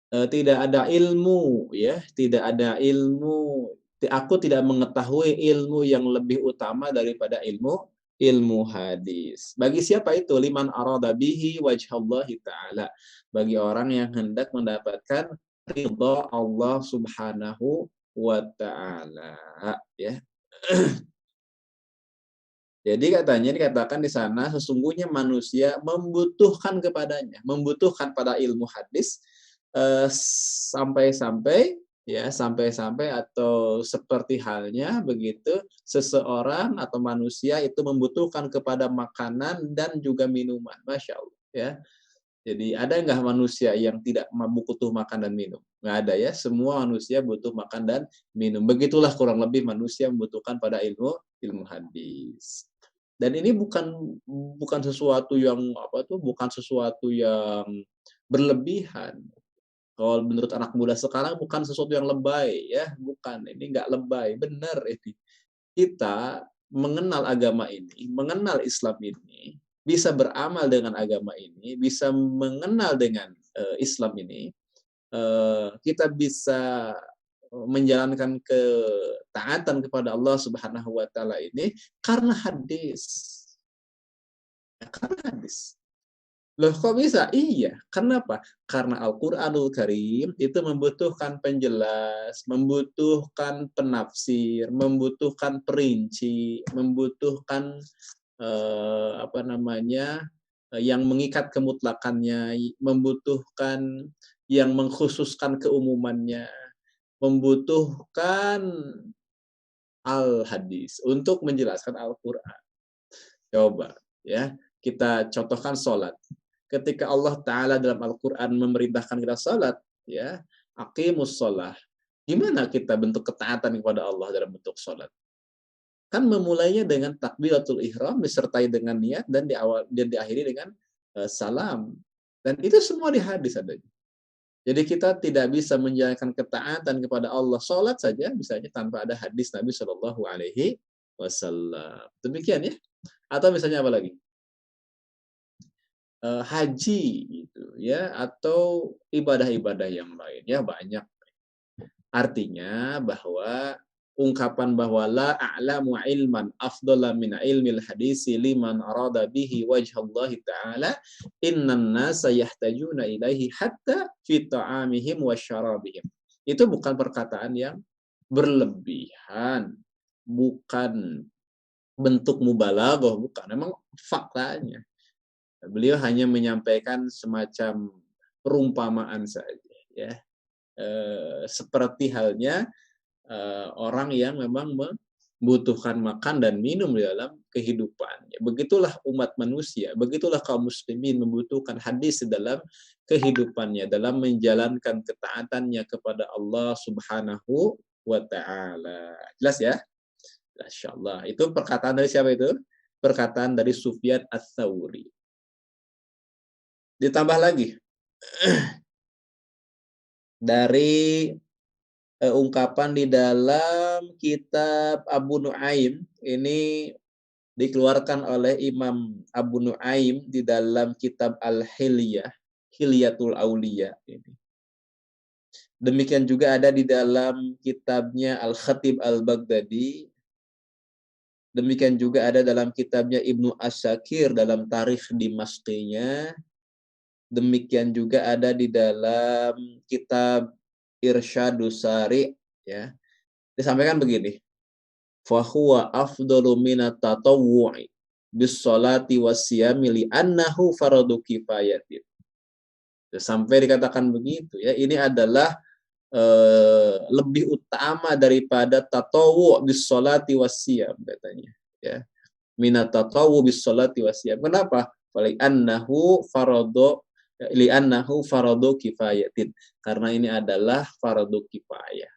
Tidak ada ilmu ya, tidak ada ilmu, aku tidak mengetahui ilmu yang lebih utama daripada ilmu ilmu hadis. Bagi siapa itu? Liman arada bihi wajhallahi ta'ala. Bagi orang yang hendak mendapatkan ridha Allah Subhanahu wa ta'ala, ya. Jadi katanya dikatakan di sana sesungguhnya manusia membutuhkan kepadanya, membutuhkan pada ilmu hadis sampai-sampai ya sampai-sampai atau seperti halnya begitu seseorang atau manusia itu membutuhkan kepada makanan dan juga minuman. Masya Allah ya. Jadi ada nggak manusia yang tidak butuh makan dan minum? Nggak ada ya. Semua manusia butuh makan dan minum. Begitulah kurang lebih manusia membutuhkan pada ilmu hadis. Dan ini bukan sesuatu yang bukan sesuatu yang berlebihan. Kalau menurut anak muda sekarang bukan sesuatu yang lebay ya, bukan. Ini nggak lebay, benar ini. Kita mengenal agama ini, mengenal Islam ini, bisa beramal dengan agama ini, bisa mengenal dengan Islam ini, kita bisa menjalankan ketaatan kepada Allah Subhanahu wa taala ini karena hadis. Ya, karena hadis. Loh kok bisa? Iya. Kenapa? Karena Al-Qur'anul Karim itu membutuhkan penjelas, membutuhkan penafsir, membutuhkan perinci, membutuhkan yang mengikat kemutlakannya, membutuhkan yang mengkhususkan keumumannya, membutuhkan al-hadis untuk menjelaskan Al-Quran. Coba ya, kita contohkan sholat. Ketika Allah Ta'ala dalam Al-Quran memerintahkan kita sholat, ya, aqimus sholah. Gimana kita bentuk ketaatan kepada Allah dalam bentuk sholat? Kan memulainya dengan takbiratul ihram disertai dengan niat dan diakhiri dengan salam. Dan itu semua di hadis adanya. Jadi kita tidak bisa menjalankan ketaatan kepada Allah sholat saja misalnya tanpa ada hadis Nabi Shallallahu Alaihi Wasallam. Demikian ya. Atau misalnya apa lagi? Haji gitu ya, atau ibadah-ibadah yang lain ya, banyak. Artinya bahwa ungkapan bahwa la a'lamu ilman afdala min ilmil hadisi liman arada bihi wajhallahi ta'ala innan nasa yahtajuna ilaihi hatta fi ta'amihim wa syarabihim. Itu bukan perkataan yang berlebihan, bukan bentuk mubalaghah, bukan. Memang faktanya. Beliau hanya menyampaikan semacam perumpamaan saja ya. Seperti halnya orang yang memang membutuhkan makan dan minum di dalam kehidupan. Begitulah umat manusia, begitulah kaum muslimin membutuhkan hadis di dalam kehidupannya, dalam menjalankan ketaatannya kepada Allah Subhanahu wa ta'ala. Jelas ya? Insyaallah. Itu perkataan dari siapa itu? Perkataan dari Sufyan Ats-Tsauri. Ditambah lagi dari ungkapan di dalam kitab Abu Nuaim, ini dikeluarkan oleh Imam Abu Nuaim di dalam kitab Al-Hilyah, Hilyatul Auliya ini. Demikian juga ada di dalam kitabnya Al-Khatib Al-Baghdadi. Demikian juga ada dalam kitabnya Ibnu Asakir dalam Tarikh Dimashqinya. Demikian juga ada di dalam kitab Irsyadus Sari ya. Disampaikan begini. Fa huwa afdalu minat tatawwu'i bis sholati wassiyami li annahu faradu kifayatin. Sampai dikatakan begitu ya. Ini adalah lebih utama daripada tatawwu' bis sholati wassiyam katanya ya. Minat tatawwu bis sholati wassiyam. Kenapa? Fa li annahu faradu kifayatin, karena ini adalah fardu kifayah.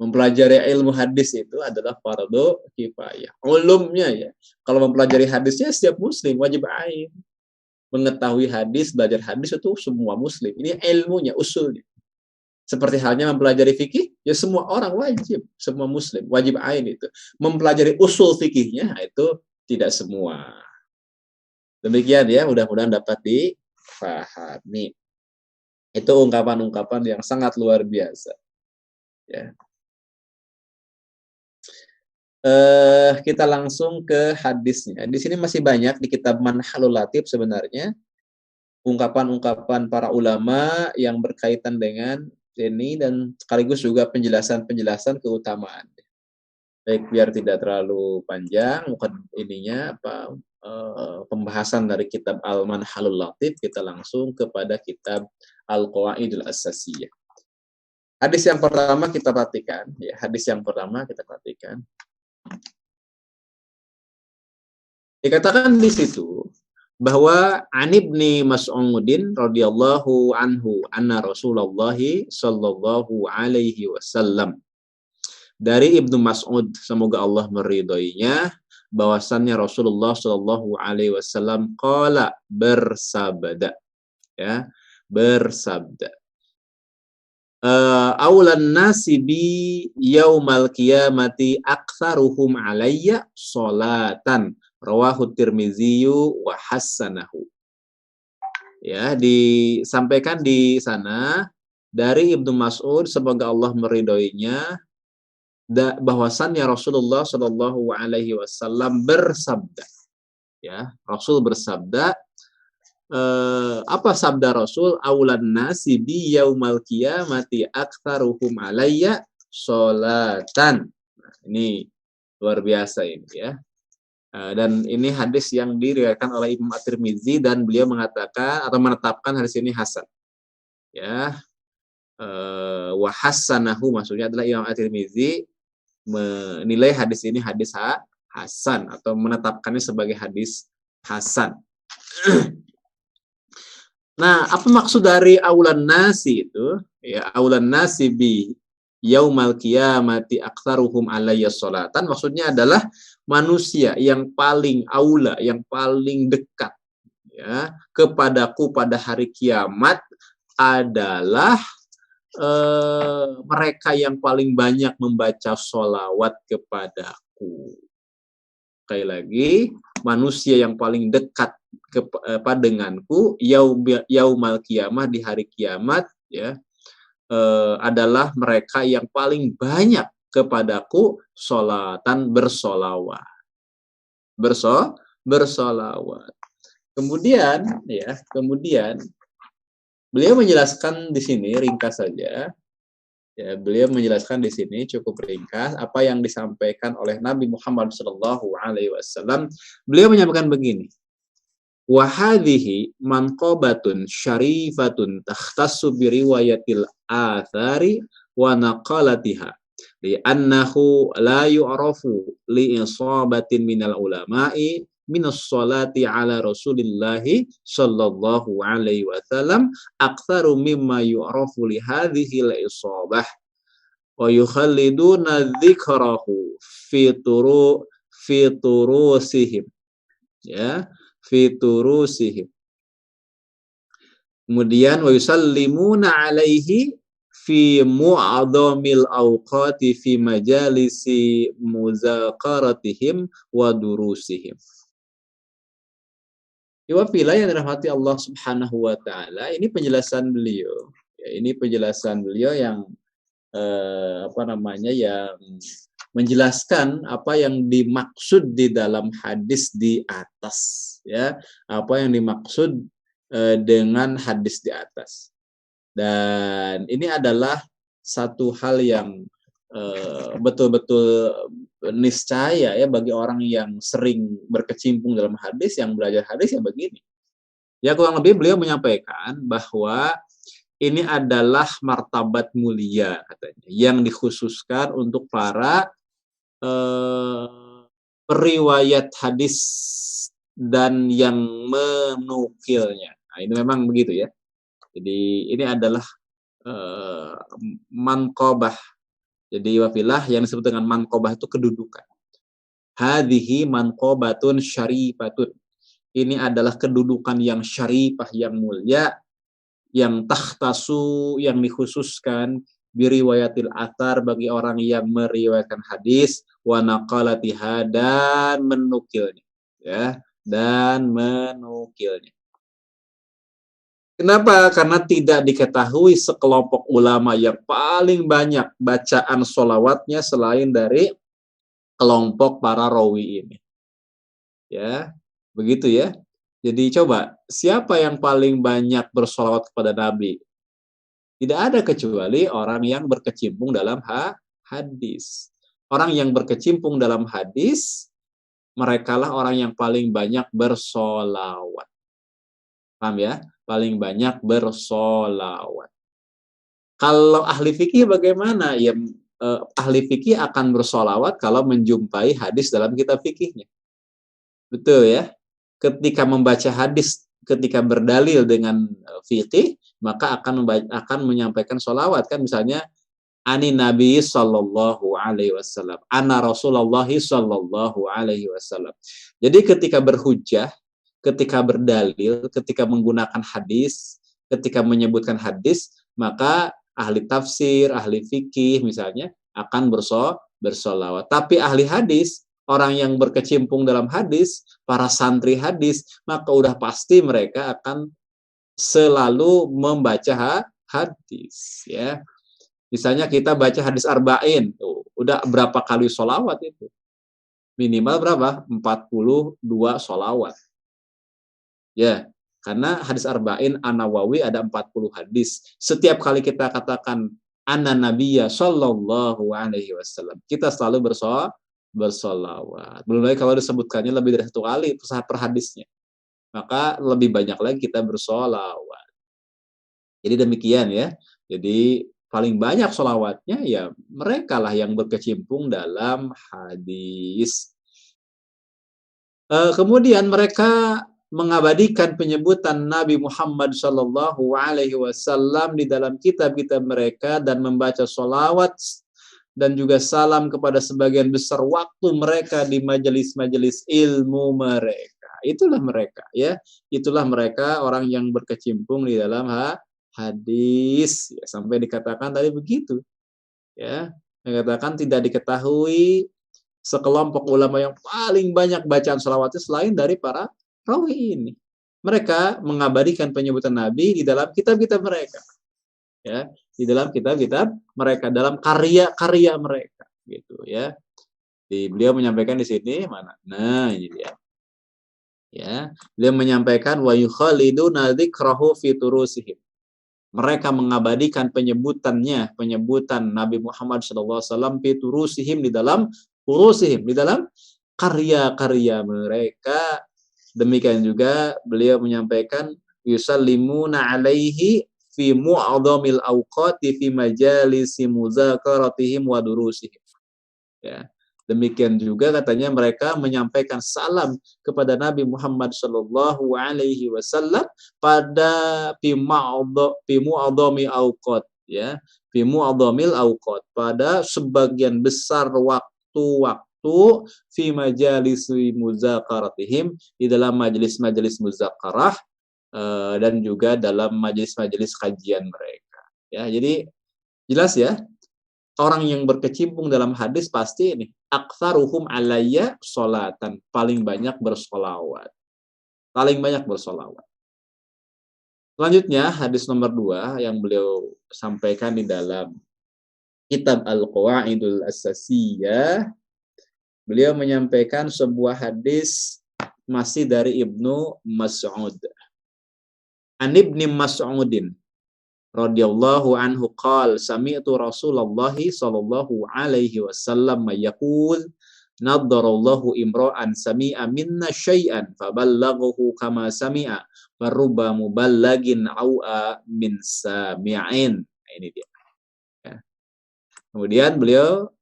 Mempelajari ilmu hadis itu adalah fardu kifayah. Ulumnya ya, kalau mempelajari hadisnya setiap muslim wajib ain. Mengetahui hadis, belajar hadis itu semua muslim. Ini ilmunya, usulnya. Seperti halnya mempelajari fikih, ya semua orang wajib, semua muslim wajib ain itu. Mempelajari usul fikihnya itu tidak semua. Demikian ya, mudah-mudahan dapat difahami. Itu ungkapan-ungkapan yang sangat luar biasa. Ya. Kita langsung ke hadisnya. Di sini masih banyak di kitab Manhalul Latif sebenarnya ungkapan-ungkapan para ulama yang berkaitan dengan ini dan sekaligus juga penjelasan-penjelasan keutamaan. Baik, biar tidak terlalu panjang pembahasan dari kitab Al-Manhalul Latif, kita langsung kepada kitab Al-Qawaidul Asasiyah. Hadis yang pertama kita perhatikan, ya, Dikatakan di situ bahwa An Ibni Mas'udin radhiyallahu anhu anna Rasulullah sallallahu alaihi wasallam, dari Ibnu Mas'ud, semoga Allah meridhoinya, bahwasannya Rasulullah sallallahu alaihi wasallam qala, bersabda, ya, bersabda, aulan nasi bi yaumal qiyamati aktsaruhum alayya sholatan, rawahu Tirmizi wa hassanahu. Ya, disampaikan di sana dari Ibnu Mas'ud, semoga Allah meridhoinya, bahwasannya Rasulullah Shallallahu Alaihi Wasallam bersabda, ya, Rasul bersabda, apa sabda Rasul? Aulan nasi bi yaumal qiyamati aktsaruhum alayya sholatan. Nah, ini luar biasa ini, ya. Dan ini hadis yang diriwayatkan oleh Imam At-Tirmizi dan beliau mengatakan atau menetapkan hadis ini hasan. Ya, wa hassanahu, maksudnya adalah Imam At-Tirmizi menilai hadis ini hadis hasan atau menetapkannya sebagai hadis hasan. Nah, apa maksud dari aulan nasi itu? Ya, aulan nasi bi yaumal qiyamati aktsaruhum alayya sholatan, maksudnya adalah manusia yang paling aula, yang paling dekat, ya, kepadaku pada hari kiamat adalah mereka yang paling banyak membaca sholawat kepadaku. Sekali lagi, manusia yang paling dekat denganku yaumal qiyamah, di hari kiamat, ya, adalah mereka yang paling banyak kepadaku sholatan, bersolawat. Bersolawat. Kemudian beliau menjelaskan di sini ringkas saja. Ya, beliau menjelaskan di sini cukup ringkas apa yang disampaikan oleh Nabi Muhammad SAW. Beliau menyampaikan begini. Wa hadhihi manqabatun syarifatun takhtassu bi riwayatil athari wa naqalatiha li'annahu la yu'rafu li isabatin minal ulama'i minas salati ala Rasulillahi sallallahu alaihi wasallam aktsaru mimma yu'rafu li hadhihi al-isabah wa yukhalliduna dzikrahu fi turusihim, ya, fi turusihim. Kemudian wa yusallimuna alaihi fi mu'adhamil awqati fi majalisi muzaqaratihim wa durusihim. Iwafila yang dirahmati Allah Subhanahu wa taala, ini penjelasan beliau. Ya, ini penjelasan beliau yang yang menjelaskan apa yang dimaksud di dalam hadis di atas, ya. Apa yang dimaksud dengan hadis di atas. Dan ini adalah satu hal yang betul-betul niscaya, ya, bagi orang yang sering berkecimpung dalam hadis, yang belajar hadis, ya begini. Ya, kurang lebih beliau menyampaikan bahwa ini adalah martabat mulia, katanya, yang dikhususkan untuk para periwayat hadis dan yang menukilnya. Nah, ini memang begitu, ya. Jadi ini adalah manqobah. Jadi wafilah yang disebut dengan manqobah itu kedudukan. Hadhihi manqobatun syarifatun. Ini adalah kedudukan yang syarifah, yang mulia, yang takhtasu, yang dikhususkan biriwayatil athar, bagi orang yang meriwayatkan hadis, wa naqalatiha, dan menukilnya, ya, dan menukilnya. Kenapa? Karena tidak diketahui sekelompok ulama yang paling banyak bacaan sholawatnya selain dari kelompok para rawi ini. Ya, begitu ya. Jadi coba, siapa yang paling banyak bersolawat kepada Nabi? Tidak ada kecuali orang yang berkecimpung dalam hadis. Orang yang berkecimpung dalam hadis, merekalah orang yang paling banyak bersolawat. Paham ya? Paling banyak bersolawat. Kalau ahli fikih bagaimana? Ya, ahli fikih akan bersolawat kalau menjumpai hadis dalam kitab fikihnya. Betul ya? Ketika membaca hadis, ketika berdalil dengan fikih, maka akan menyampaikan solawat. Kan misalnya, ani Nabi sallallahu alaihi wasallam, ana Rasulullah sallallahu alaihi wasallam. Jadi ketika berhujjah, ketika berdalil, ketika menggunakan hadis, ketika menyebutkan hadis, maka ahli tafsir, ahli fikih misalnya akan bersolawat. Tapi ahli hadis, orang yang berkecimpung dalam hadis, para santri hadis, maka udah pasti mereka akan selalu membaca hadis, ya. Misalnya kita baca hadis arba'in, tuh, udah berapa kali solawat itu? Minimal berapa? 42 solawat. Ya, karena hadis arba'in An-Nawawi ada 40 hadis. Setiap kali kita katakan anna nabiyya sallallahu alaihi wasallam, kita selalu bersolawat. Belum lagi kalau disebutkannya lebih dari 1 kali itu per hadisnya, maka lebih banyak lagi kita bersolawat. Jadi demikian ya. Jadi paling banyak solawatnya ya mereka lah yang berkecimpung dalam hadis. Kemudian mereka mengabadikan penyebutan Nabi Muhammad Shallallahu Alaihi Wasallam di dalam kitab-kitab mereka dan membaca solawat dan juga salam kepada sebagian besar waktu mereka di majelis-majelis ilmu mereka. Itulah mereka, ya. Itulah mereka orang yang berkecimpung di dalam hadis. Ya, sampai dikatakan tadi begitu, ya. Dikatakan tidak diketahui sekelompok ulama yang paling banyak bacaan sholawatnya selain dari para rawi ini. Mereka mengabadikan penyebutan Nabi di dalam kitab-kitab mereka, ya, di dalam kitab-kitab mereka, dalam karya-karya mereka, gitu ya. Beliau menyampaikan di sini mana? Nah, ini dia. Ya, beliau menyampaikan wa yukhaliduna dzikrahu fi turusihim. Mereka mengabadikan penyebutan Nabi Muhammad SAW fi turusihim, di dalam turusihim, di dalam karya-karya mereka. Demikian juga beliau menyampaikan yusallimuna alaihi fi mu'adhamil awqati fi majalisi muzakaratihim wa durusihim. Ya. Demikian juga katanya mereka menyampaikan salam kepada Nabi Muhammad sallallahu alaihi wasallam pada fi mu'adhami awqat, ya, fi mu'adhamil awqat, pada sebagian besar waktu-waktu fi majalisi muzakaratihim, di dalam majelis-majelis muzakarah, dan juga dalam majelis-majelis kajian mereka, ya. Jadi jelas ya, orang yang berkecimpung dalam hadis pasti ini aktsaruhum alayya sholatan, paling banyak bersolawat, paling banyak bersolawat. Selanjutnya hadis nomor 2 yang beliau sampaikan di dalam kitab Al-Qawaidul Asasiyah. Beliau menyampaikan sebuah hadis masih dari Ibnu Mas'ud. An Ibni Mas'udin radhiyallahu anhu qala sami'tu Rasulullah sallallahu alaihi wasallam yaqul naddarallahu imra'an sami'a minna syai'an faballaghahu kama sami'a farubba muballagin au'a min sami'in. Nah, ini dia. Ya. Kemudian beliau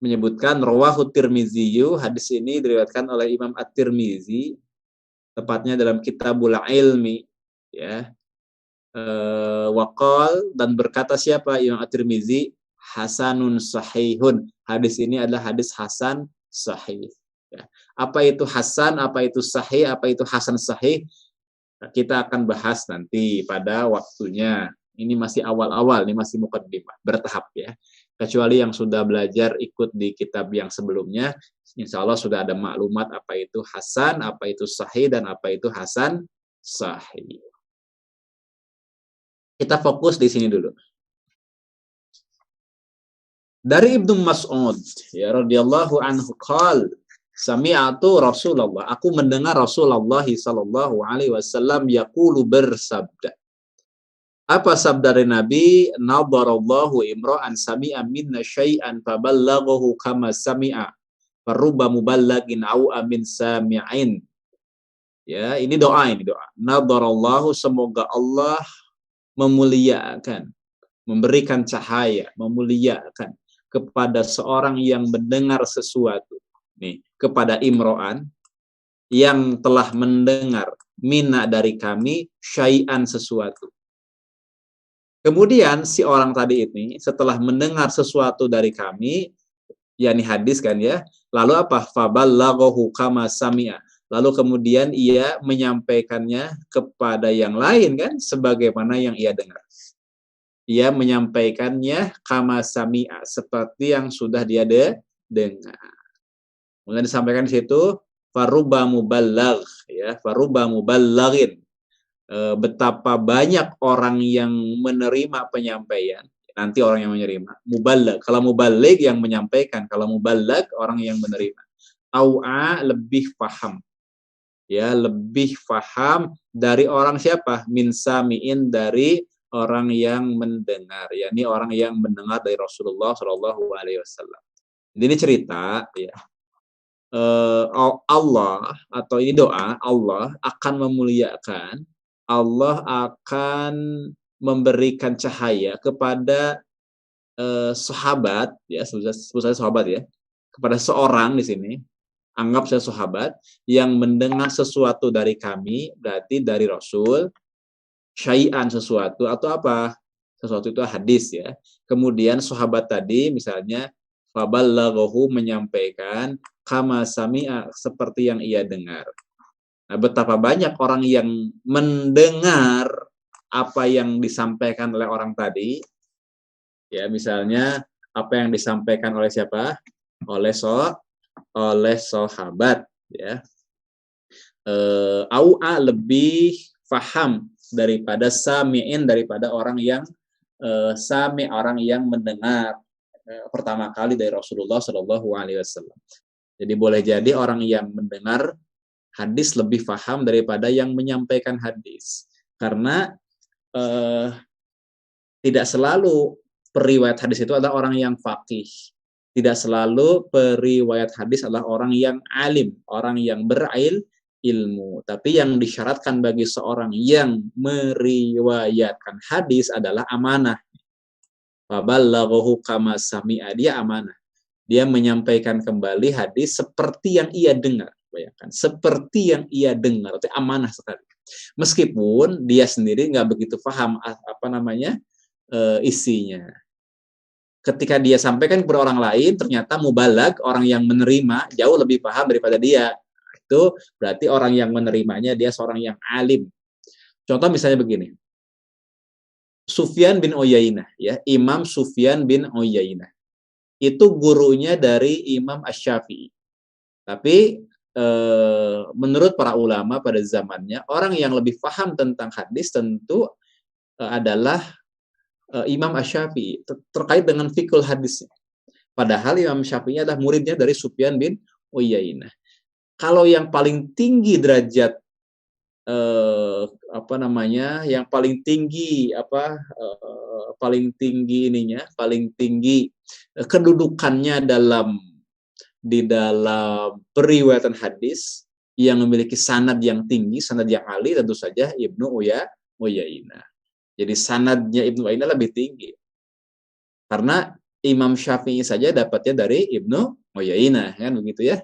menyebutkan rawahu Tirmizi, hadis ini diriwayatkan oleh Imam At-Tirmizi, tepatnya dalam Kitabul Ilmi, ya. Waqal, dan berkata siapa Imam At-Tirmizi, hasanun sahihun. Hadis ini adalah hadis hasan sahih, ya. Apa itu hasan, apa itu sahih, apa itu hasan sahih, kita akan bahas nanti pada waktunya. Ini masih awal-awal, ini masih muqaddimah, bertahap ya. Kecuali yang sudah belajar ikut di kitab yang sebelumnya, insya Allah sudah ada maklumat apa itu hasan, apa itu sahih, dan apa itu hasan sahih. Kita fokus di sini dulu. Dari Ibnu Mas'ud ya radhiyallahu anhu qol sami'atu Rasulullah, aku mendengar Rasulullah sallallahu alaihi wasallam yaqulu bersabda. Apa sabda dari Nabi? Nadarallahu imra'an sami'a minna syai'an faballaghahu kama sami'a farubba muballagin au amin sami'in. Ya, ini doa. Nadarallahu, semoga Allah memuliakan, memberikan cahaya, memuliakan kepada seorang yang mendengar sesuatu. Nih, kepada imro'an yang telah mendengar mina dari kami syai'an sesuatu. Kemudian si orang tadi ini setelah mendengar sesuatu dari kami, yakni hadis kan ya, lalu apa? Faballaghahu kama sami'a. Lalu kemudian ia menyampaikannya kepada yang lain kan, sebagaimana yang ia dengar. Ia menyampaikannya kama sami'a, seperti yang sudah dia dengar. Kemudian disampaikan di situ farubba muballigh ya, farubba muballaghin. Betapa banyak orang yang menerima penyampaian. Nanti orang yang menerima. Muballigh, kalau muballigh yang menyampaikan, kalau muballigh orang yang menerima. Au'a, lebih paham. Ya, lebih paham dari orang siapa? Min sami'in, dari orang yang mendengar, yakni orang yang mendengar dari Rasulullah Shallallahu Alaihi Wasallam. Ini cerita, ya. Allah, atau ini doa, Allah akan memuliakan, Allah akan memberikan cahaya kepada sahabat, ya, sebut saja sahabat ya, kepada seorang di sini. Anggap saya sahabat yang mendengar sesuatu dari kami, berarti dari Rasul, syai'an sesuatu, atau apa? Sesuatu itu hadis ya. Kemudian sahabat tadi misalnya faballaghahu, menyampaikan kama sami'a, seperti yang ia dengar. Nah, betapa banyak orang yang mendengar apa yang disampaikan oleh orang tadi. Ya, misalnya apa yang disampaikan oleh siapa? Oleh sahabat ya. Au'a, lebih faham daripada sami'in, daripada orang yang sami, orang yang mendengar pertama kali dari Rasulullah Shallallahu Alaihi Wasallam. Jadi boleh jadi orang yang mendengar hadis lebih faham daripada yang menyampaikan hadis, karena tidak selalu periwayat hadis itu adalah orang yang faqih. Tidak selalu periwayat hadis adalah orang yang alim, orang yang ilmu. Tapi yang disyaratkan bagi seorang yang meriwayatkan hadis adalah amanah. Faballaghahu kama sami'a, dia amanah. Dia menyampaikan kembali hadis seperti yang ia dengar. Bayangkan, seperti yang ia dengar, itu amanah sekali. Meskipun dia sendiri nggak begitu paham isinya. Ketika dia sampaikan kepada orang lain, ternyata mubalag, orang yang menerima, jauh lebih paham daripada dia. Itu berarti orang yang menerimanya, dia seorang yang alim. Contoh misalnya begini. Sufyan bin Uyainah, ya, Imam Sufyan bin Uyainah. Itu gurunya dari Imam Asy-Syafi'i. Tapi menurut para ulama pada zamannya, orang yang lebih paham tentang hadis tentu adalah Imam Asy-Syafi'i terkait dengan fikul hadisnya. Padahal Imam Syafi'i adalah muridnya dari Sufyan bin Uyainah. Kalau yang paling tinggi derajat yang paling tinggi paling tinggi kedudukannya di dalam periwayatan hadis yang memiliki sanad yang tinggi, sanad yang ali, tentu saja Ibnu Uyainah. Jadi sanadnya Ibnu Uyainah lebih tinggi. Karena Imam Syafi'i saja dapatnya dari Ibnu Uyainah, kan begitu ya.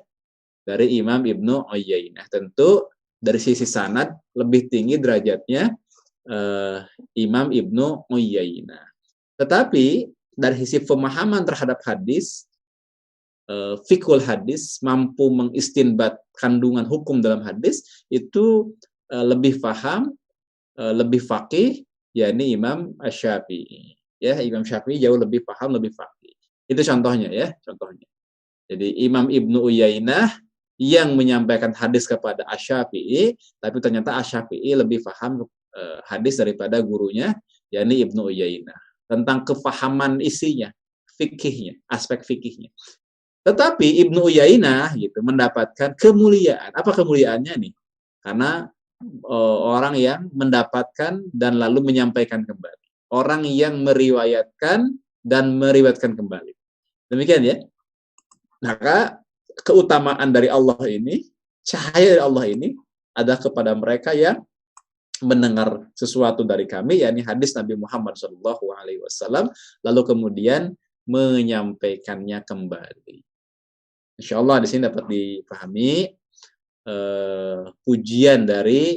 Dari Imam Ibnu Uyainah. Tentu dari sisi sanad lebih tinggi derajatnya Imam Ibnu Uyainah. Tetapi dari sisi pemahaman terhadap hadis, fikul hadis, mampu mengistinbat kandungan hukum dalam hadis, itu lebih paham, lebih faqih, yakni Imam Asy-Syafi'i. Ya, Imam Syafi'i jauh lebih paham, lebih faqih. Itu contohnya ya, contohnya. Jadi Imam Ibnu Uyainah yang menyampaikan hadis kepada Asy-Syafi'i, tapi ternyata Asy-Syafi'i lebih paham hadis daripada gurunya, yakni Ibnu Uyainah. Tentang kefahaman isinya, aspek fikihnya. Tetapi Ibnu Uyainah gitu mendapatkan kemuliaan. Apa kemuliaannya nih? Karena orang yang mendapatkan dan lalu menyampaikan kembali. Orang yang meriwayatkan dan meriwayatkan kembali. Demikian ya. Maka keutamaan dari Allah ini, cahaya dari Allah ini ada kepada mereka yang mendengar sesuatu dari kami, yakni hadis Nabi Muhammad SAW, lalu kemudian menyampaikannya kembali. Insya Allah di sini dapat dipahami pujian dari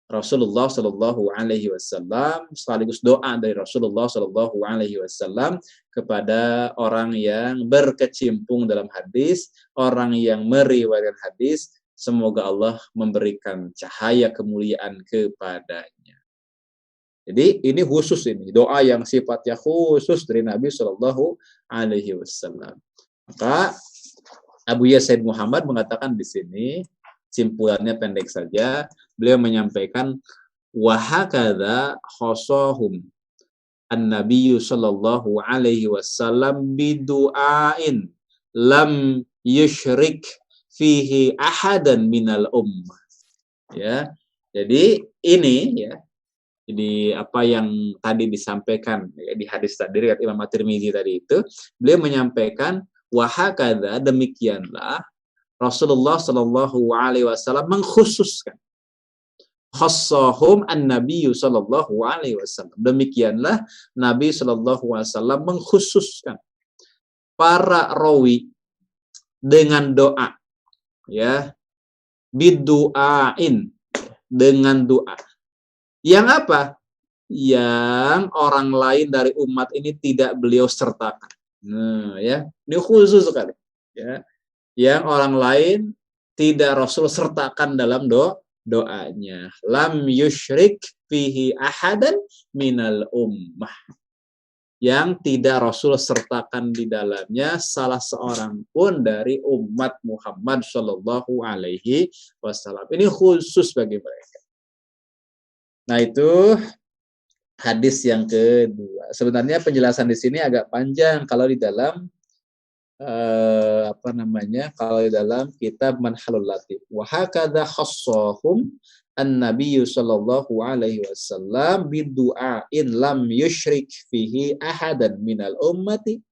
Rasulullah Shallallahu Alaihi Wasallam sekaligus doa dari Rasulullah Shallallahu Alaihi Wasallam kepada orang yang berkecimpung dalam hadis, orang yang meriwayatkan hadis. Semoga Allah memberikan cahaya kemuliaan kepadanya. Jadi ini khusus, ini doa yang sifatnya khusus dari Nabi Shallallahu Alaihi Wasallam. Maka Abu Yasaid Muhammad mengatakan di sini, simpulannya pendek saja, beliau menyampaikan wahakadha khosahum an-nabiyyu sallallahu alaihi wasallam bidu'ain lam yushrik fihi ahadan minal ummah. Ya. Jadi ini ya. Jadi apa yang tadi disampaikan ya, di hadis tadi riwayat Imam At-Tirmidzi tadi itu, beliau menyampaikan wahakadha, demikianlah Rasulullah Shallallahu Alaihi Wasallam mengkhususkan khassahum an-nabiyyu Shallallahu Alaihi Wasallam. Demikianlah Nabi Shallallahu Alaihi Wasallam mengkhususkan para rawi dengan doa, ya, bidu'ain, dengan doa. Yang apa? Yang orang lain dari umat ini tidak beliau sertakan. Nah, ya, ini khusus sekali. Ya. Yang orang lain tidak Rasul sertakan dalam doanya. Lam yushrik fihi ahadan minal ummah. Yang tidak Rasul sertakan di dalamnya salah seorang pun dari umat Muhammad Shallallahu Alaihi Wasallam. Ini khusus bagi mereka. Nah, itu hadis yang kedua. Sebenarnya penjelasan di sini agak panjang kalau di dalam kalau di dalam kitab Manhalul Latif. Wa hakadha khassahum an-nabiyyu sallallahu alaihi wasallam bidu'ain lam yusyrik fihi ahadan minal ummati,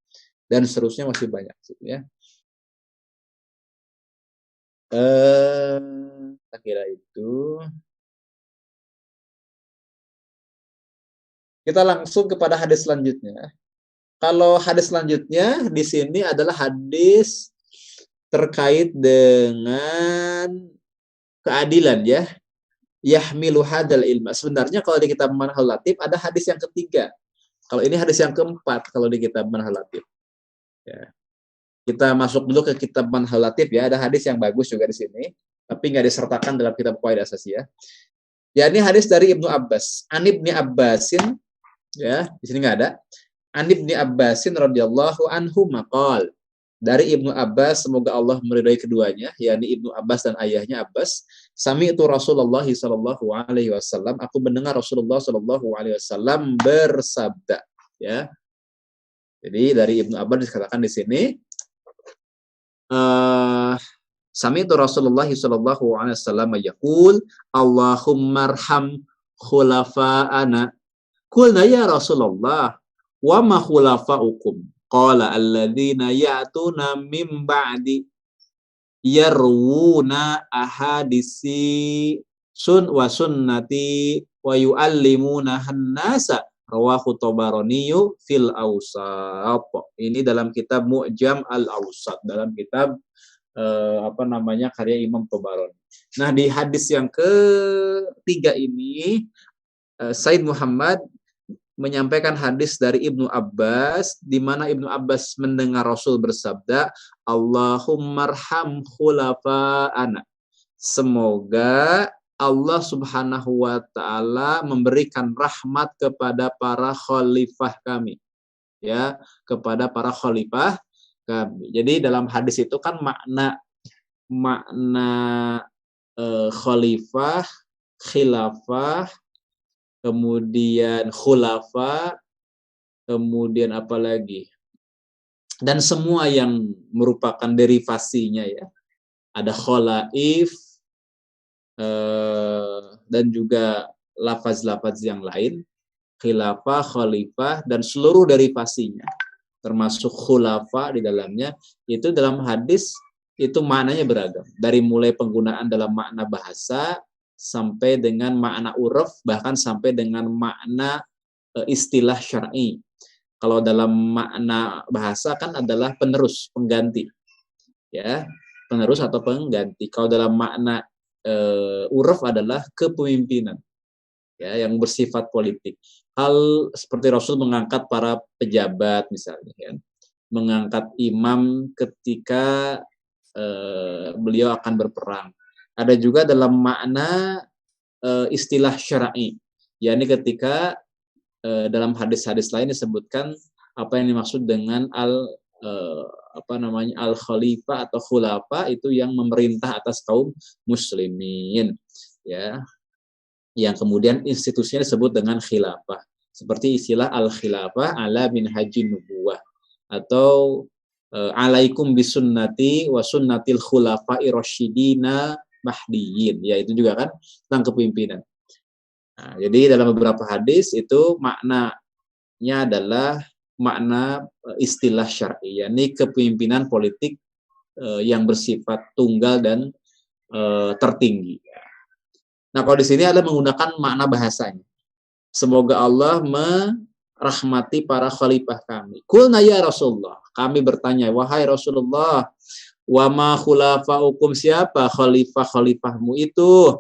dan seterusnya masih banyak ya. Saya kira itu. Kita langsung kepada hadis selanjutnya. Kalau hadis selanjutnya di sini adalah hadis terkait dengan keadilan ya. Yahmilu hadal ilma. Sebenarnya kalau di kitab Manhal Latif ada hadis yang ketiga. Kalau ini hadis yang keempat kalau di kitab Manhal Latif. Ya. Kita masuk dulu ke kitab Manhal Latif ya. Ada hadis yang bagus juga di sini, tapi nggak disertakan dalam kitab Qawaid Asasiyah. Ya, ini hadis dari Ibnu Abbas. An Ibni Abbasin, ya, di sini nggak ada. An Ibni Abbasin radhiyallahu anhu maqal. Dari Ibnu Abbas, semoga Allah meridai keduanya, yakni Ibnu Abbas dan ayahnya Abbas. Sami'tu Rasulullah sallallahu alaihi wasallam, aku mendengar Rasulullah sallallahu alaihi wasallam bersabda, ya. Jadi dari Ibnu Abbas dikatakan di sini Sami'tu Rasulullah sallallahu alaihi wasallam yaqul Allahumma arham khulafa'ana. Qulna ya Rasulullah wa ma khulafa'ukum? Qala alladzina ya'tuna min ba'di yarwuna ahadisi wa sunnati wa yu'allimuna hannasa. Rawahu Tabarani fil Awsat. Ini dalam kitab Mu'jam al-Awsat, dalam kitab karya Imam Tabarani. Nah, di hadis yang ketiga ini Said Muhammad menyampaikan hadis dari Ibnu Abbas, di mana Ibnu Abbas mendengar Rasul bersabda, Allahumma arham khulafa'ana. Semoga Allah Subhanahu wa taala memberikan rahmat kepada para khalifah kami. Ya, kepada para khalifah kami. Jadi dalam hadis itu kan makna khalifah, khilafah, kemudian khulafa, kemudian apa lagi? dan semua yang merupakan derivasinya ya. Ada kholaif dan juga lafaz-lafaz yang lain, khilafah, khalifah, dan seluruh derivasinya, termasuk khulafa di dalamnya, itu dalam hadis itu maknanya beragam. Dari mulai penggunaan dalam makna bahasa, sampai dengan makna uruf, bahkan sampai dengan makna istilah syar'i. Kalau dalam makna bahasa kan adalah penerus, pengganti. Ya, penerus atau pengganti. Kalau dalam makna uruf adalah kepemimpinan, ya, yang bersifat politik. Hal seperti Rasul mengangkat para pejabat misalnya, ya, mengangkat imam ketika beliau akan berperang. Ada juga dalam makna istilah syar'i, yakni ketika dalam hadis-hadis lain disebutkan apa yang dimaksud dengan al-khalifah atau khulafa, itu yang memerintah atas kaum muslimin, ya, yang kemudian institusinya disebut dengan khilafah, seperti istilah al-khilafah ala minhajin nubuwah, atau alaikum bisunnati wa sunnatil khulafa'i rasyidina mahdiyin, ya, itu juga kan tentang kepemimpinan. Nah, jadi dalam beberapa hadis itu maknanya adalah makna istilah syar'i, yakni kepemimpinan politik yang bersifat tunggal dan tertinggi. Nah, kalau di sini ada menggunakan makna bahasanya. Semoga Allah merahmati para khalifah kami. Qulna ya Rasulullah. Kami bertanya, wahai Rasulullah, wa ma khulafaukum, siapa khalifah-khalifahmu itu?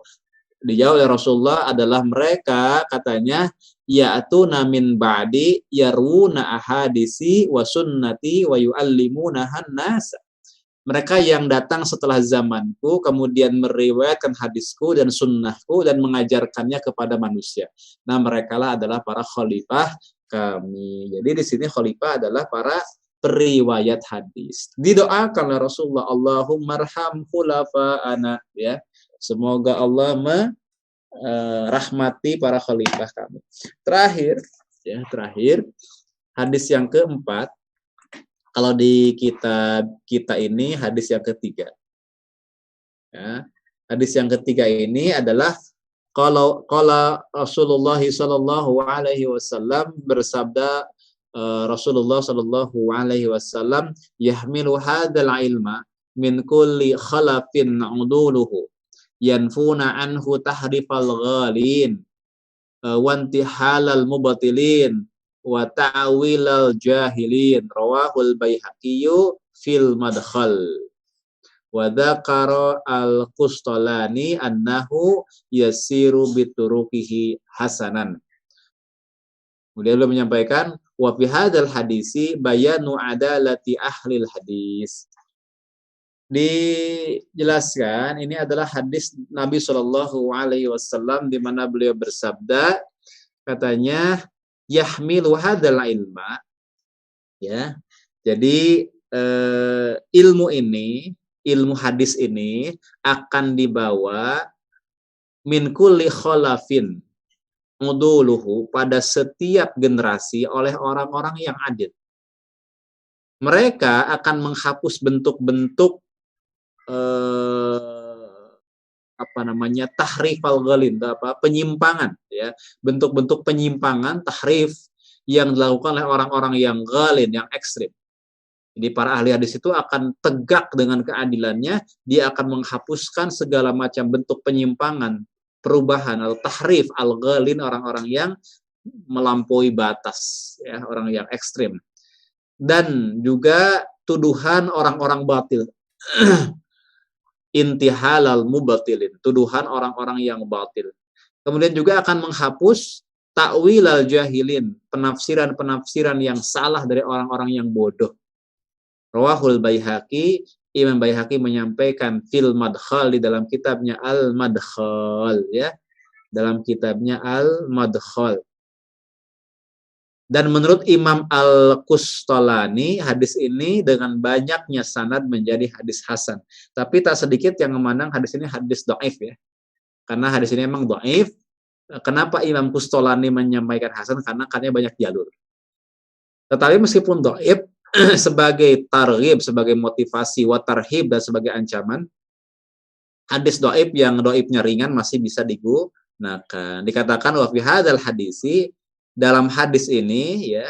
Dijawab oleh Rasulullah adalah mereka, katanya, ya'tuna min ba'di yaruna ahadisi wa sunnati wa yu'allimuna han-nasa. Mereka yang datang setelah zamanku, kemudian meriwayatkan hadisku dan sunnahku dan mengajarkannya kepada manusia. Nah, merekalah adalah para khalifah kami. Jadi di sini khalifah adalah para periwayat hadis. Didoakan oleh Rasulullah, Allahumma arham khulafa'ana, ya. Semoga Allah merahmati para khalifah kami. Terakhir, hadis yang keempat. Kalau di kitab kita ini hadis yang ketiga. Ya, hadis yang ketiga ini adalah kalau Rasulullah sallallahu alaihi wasallam bersabda, Rasulullah sallallahu alaihi wasallam, yahmilu hadzal ilma min kulli khalafin uduluhu yanfuna anhu tahrifal ghalin wa intihalal mubatilin wa ta'wilal jahilin, rawahul Baihaqiyyu fil madkhal wa dzakara al-Qustalani annahu yasiru bituruqihi hasanan. Kemudian beliau menyampaikan wa fi hadzal hadisi bayanu adalati ahlil hadis. Dijelaskan ini adalah hadis Nabi Shallallahu alaihi wasallam di mana beliau bersabda, katanya, yahmilu hadzal ilma, ya. Jadi ilmu hadis ini akan dibawa min kulli khalafin uduluhu, pada setiap generasi oleh orang-orang yang adil. Mereka akan menghapus bentuk-bentuk tahrifal ghalin, penyimpangan, ya, bentuk-bentuk penyimpangan, tahrif yang dilakukan oleh orang-orang yang ghalin, yang ekstrim. Jadi para ahli hadis itu akan tegak dengan keadilannya, dia akan menghapuskan segala macam bentuk penyimpangan, perubahan atau tahrif al-ghalin, orang-orang yang melampaui batas, ya, orang yang ekstrim. Dan juga tuduhan orang-orang batil. Intihalal mubatilin, tuduhan orang-orang yang batil. Kemudian juga akan menghapus ta'wilal jahilin, penafsiran-penafsiran yang salah dari orang-orang yang bodoh. Rawahul Baihaqi, Imam Baihaqi menyampaikan fil madkhal, di dalam kitabnya Al-Madkhal, ya, dalam kitabnya Al-Madkhal. Dan menurut Imam Al-Qustalani, hadis ini dengan banyaknya sanad menjadi hadis hasan. Tapi tak sedikit yang memandang hadis ini hadis dhaif, ya. Karena hadis ini memang dhaif. Kenapa Imam Qustalani menyampaikan hasan? Karena banyak jalur. Tetapi meskipun dhaif, sebagai targhib, sebagai motivasi, wa tarhib, dan sebagai ancaman. Hadis doib yang doibnya ringan masih bisa digunakan. Dikatakan wa fi hadzal hadisi, dalam hadis ini ya,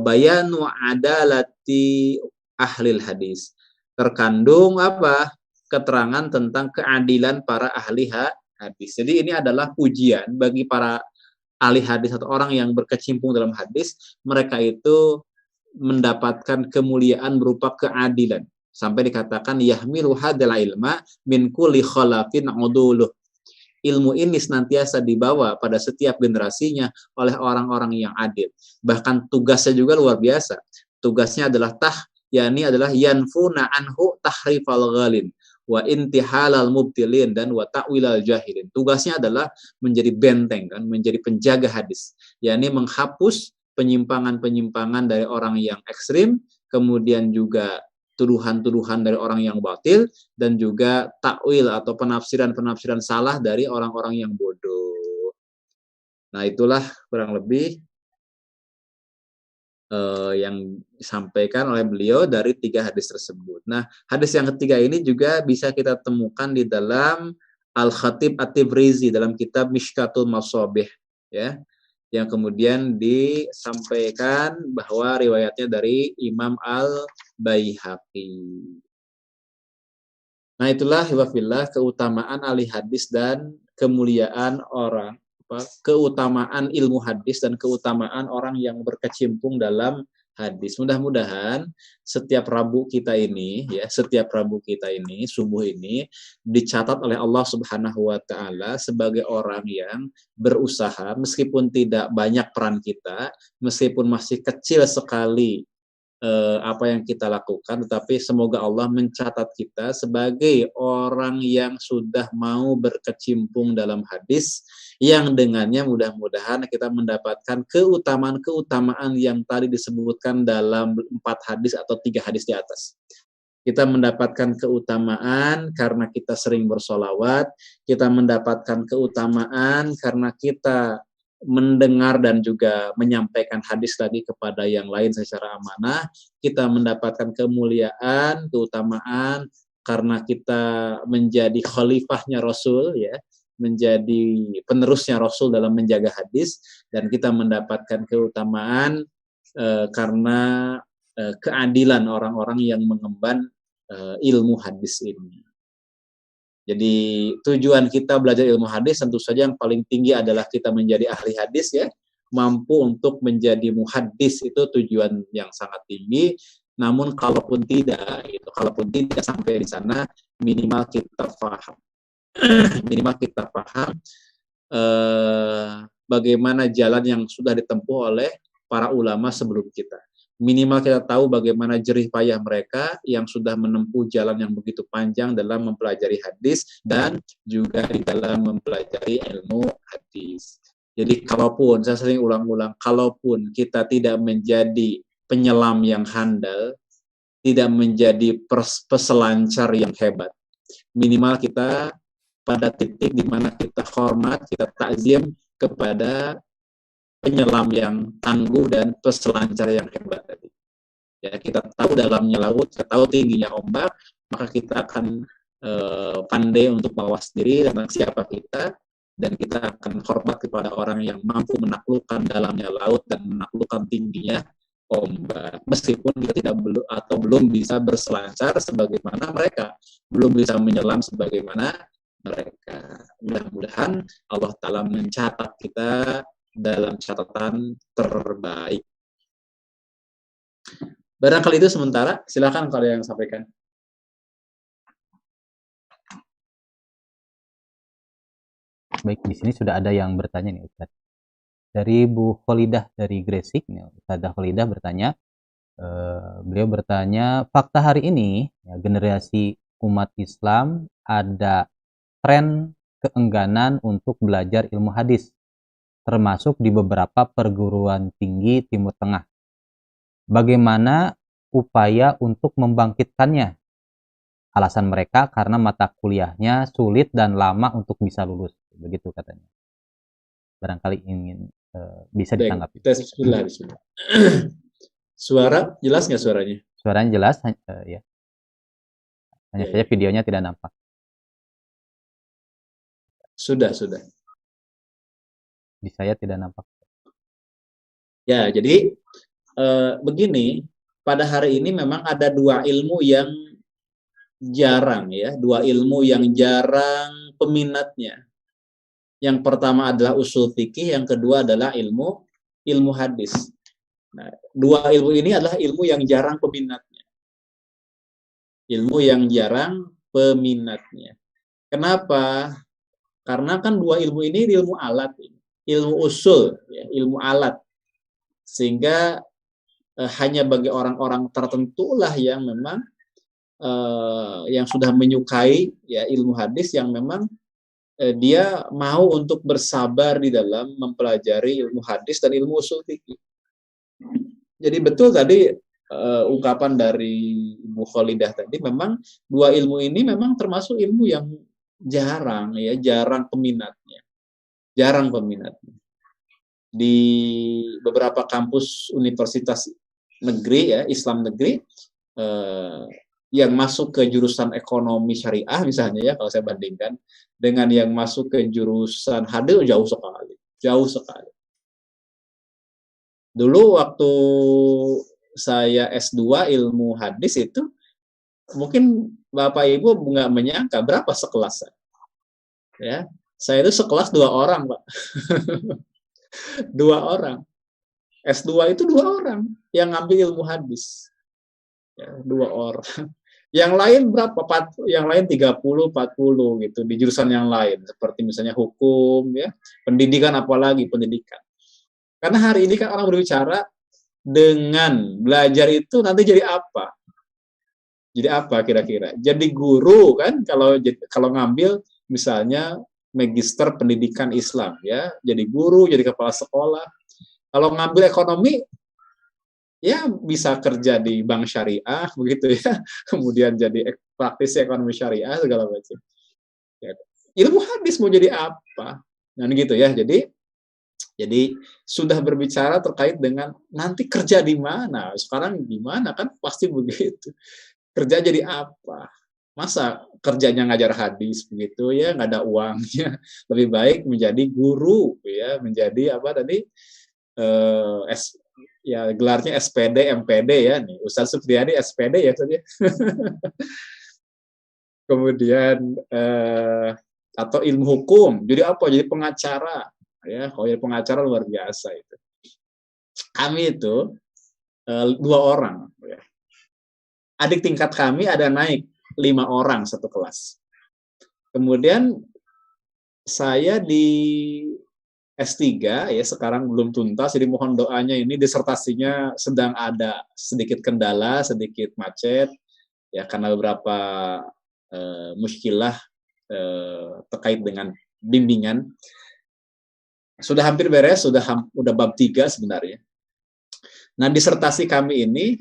bayanu adalati ahlil hadis. Terkandung apa? Keterangan tentang keadilan para ahli hadis. Jadi ini adalah pujian bagi para ahli hadis atau orang yang berkecimpung dalam hadis. Mereka itu mendapatkan kemuliaan berupa keadilan. Sampai dikatakan yahmilu hadzal ilma min kulli khalafin uduluh. Ilmu ini senantiasa dibawa pada setiap generasinya oleh orang-orang yang adil. Bahkan tugasnya juga luar biasa. Tugasnya adalah yakni adalah yanfuna anhu tahrifal ghalin wa intihalal mubtilin dan wa ta'wilal jahilin. Tugasnya adalah menjadi benteng, kan, menjadi penjaga hadis, yakni menghapus penyimpangan-penyimpangan dari orang yang ekstrim, kemudian juga tuduhan-tuduhan dari orang yang batil, dan juga takwil atau penafsiran-penafsiran salah dari orang-orang yang bodoh. Nah, itulah kurang lebih yang disampaikan oleh beliau dari 3 hadis tersebut. Nah, hadis yang ketiga ini juga bisa kita temukan di dalam Al-Khatib At-Tibrizi dalam kitab Mishkatul Masabih, ya, yang kemudian disampaikan bahwa riwayatnya dari Imam Al-Baihaqi. Nah, itulah hifdzillah keutamaan ahli hadis dan kemuliaan orang, keutamaan ilmu hadis dan keutamaan orang yang berkecimpung dalam hadis. Mudah-mudahan setiap Rabu kita ini, ya, setiap Rabu kita ini, subuh ini dicatat oleh Allah Subhanahu wa taala sebagai orang yang berusaha meskipun tidak banyak peran kita, meskipun masih kecil sekali apa yang kita lakukan, tetapi semoga Allah mencatat kita sebagai orang yang sudah mau berkecimpung dalam hadis, yang dengannya mudah-mudahan kita mendapatkan keutamaan-keutamaan yang tadi disebutkan dalam 4 hadis atau 3 hadis di atas. Kita mendapatkan keutamaan karena kita sering bersolawat, kita mendapatkan keutamaan karena kita mendengar dan juga menyampaikan hadis tadi kepada yang lain secara amanah, kita mendapatkan kemuliaan, keutamaan karena kita menjadi khalifahnya Rasul, ya, menjadi penerusnya Rasul dalam menjaga hadis, dan kita mendapatkan keutamaan karena keadilan orang-orang yang mengemban ilmu hadis ini. Jadi tujuan kita belajar ilmu hadis tentu saja yang paling tinggi adalah kita menjadi ahli hadis, ya, mampu untuk menjadi muhaddis, itu tujuan yang sangat tinggi. Namun kalaupun tidak sampai di sana, minimal kita paham, bagaimana jalan yang sudah ditempuh oleh para ulama sebelum kita. Minimal kita tahu bagaimana jerih payah mereka yang sudah menempuh jalan yang begitu panjang dalam mempelajari hadis dan juga di dalam mempelajari ilmu hadis. Jadi kalaupun, saya sering ulang-ulang, kalaupun kita tidak menjadi penyelam yang handal, tidak menjadi peselancar yang hebat, minimal kita pada titik di mana kita hormat, kita takzim kepada penyelam yang tangguh dan peselancar yang hebat tadi. Ya, kita tahu dalamnya laut, kita tahu tingginya ombak, maka kita akan pandai untuk mawas diri tentang siapa kita, dan kita akan hormat kepada orang yang mampu menaklukkan dalamnya laut dan menaklukkan tingginya ombak. Meskipun kita belum bisa berselancar sebagaimana mereka, belum bisa menyelam sebagaimana mereka. Mudah-mudahan Allah Ta'ala mencatat kita dalam catatan terbaik. Barangkali itu sementara, silakan kalau yang sampaikan. Baik, di sini sudah ada yang bertanya nih, Ustaz. Dari Bu Kholidah dari Gresik, Ustazah Kholidah bertanya, beliau bertanya, fakta hari ini ya, generasi umat Islam ada tren keengganan untuk belajar ilmu hadis, termasuk di beberapa perguruan tinggi Timur Tengah. Bagaimana upaya untuk membangkitkannya? Alasan mereka karena mata kuliahnya sulit dan lama untuk bisa lulus. Begitu katanya. Barangkali ingin bisa ditanggapi. Bismillah. Suara jelas nggak suaranya? Suaranya jelas, ya. Hanya Ya, saja videonya tidak nampak. sudah. Di saya tidak nampak. Ya, jadi begini, pada hari ini memang ada dua ilmu yang jarang ya, dua ilmu yang jarang peminatnya. Yang pertama adalah usul fikih, yang kedua adalah ilmu hadis. Nah, dua ilmu ini adalah ilmu yang jarang peminatnya. Ilmu yang jarang peminatnya. Kenapa? Karena kan dua ilmu ini ilmu alat, ilmu usul, ya, ilmu alat. Sehingga hanya bagi orang-orang tertentu lah yang memang yang sudah menyukai ya ilmu hadis, yang memang dia mau untuk bersabar di dalam mempelajari ilmu hadis dan ilmu usul fikih. Jadi betul tadi ungkapan dari Ibu Kholidah tadi, memang dua ilmu ini memang termasuk ilmu yang jarang peminatnya. Di beberapa kampus universitas negeri ya, Islam negeri, yang masuk ke jurusan ekonomi syariah misalnya ya, kalau saya bandingkan dengan yang masuk ke jurusan hadis, jauh sekali. Dulu waktu saya S2 ilmu hadis itu, mungkin Bapak Ibu nggak menyangka berapa sekelas. Ya, saya itu sekelas 2 orang, Pak. 2 orang. S2 itu 2 orang yang ngambil ilmu hadis. Ya, 2 orang. Yang lain berapa? Yang lain 30, 40 gitu di jurusan yang lain, seperti misalnya hukum ya, pendidikan, apalagi pendidikan. Karena hari ini kan orang berbicara dengan belajar itu nanti jadi apa? Jadi apa kira-kira? Jadi guru kan, kalau ngambil misalnya magister pendidikan Islam ya, jadi guru, jadi kepala sekolah. Kalau ngambil ekonomi ya bisa kerja di bank syariah begitu ya, kemudian jadi praktisi ekonomi syariah segala macam. Ya. Ilmu hadis mau jadi apa? Nah gitu ya. Jadi sudah berbicara terkait dengan nanti kerja di mana. Sekarang gimana kan pasti begitu. Kerja jadi apa? Masa kerjanya ngajar hadis begitu ya, nggak ada uangnya. Lebih baik menjadi guru ya, menjadi apa tadi? Ya gelarnya SPD, MPD ya nih. Ustaz Supriyadi SPD ya tadi. Kemudian atau ilmu hukum. Jadi apa? Jadi pengacara. Ya, kalau jadi pengacara luar biasa itu. Kami itu 2 orang. Ya. Adik tingkat kami ada naik 5 orang satu kelas. Kemudian saya di S3 ya, sekarang belum tuntas, jadi mohon doanya, ini disertasinya sedang ada sedikit kendala, sedikit macet ya, karena beberapa muskilah terkait dengan bimbingan. Sudah hampir beres, sudah bab 3 sebenarnya. Nah, disertasi kami ini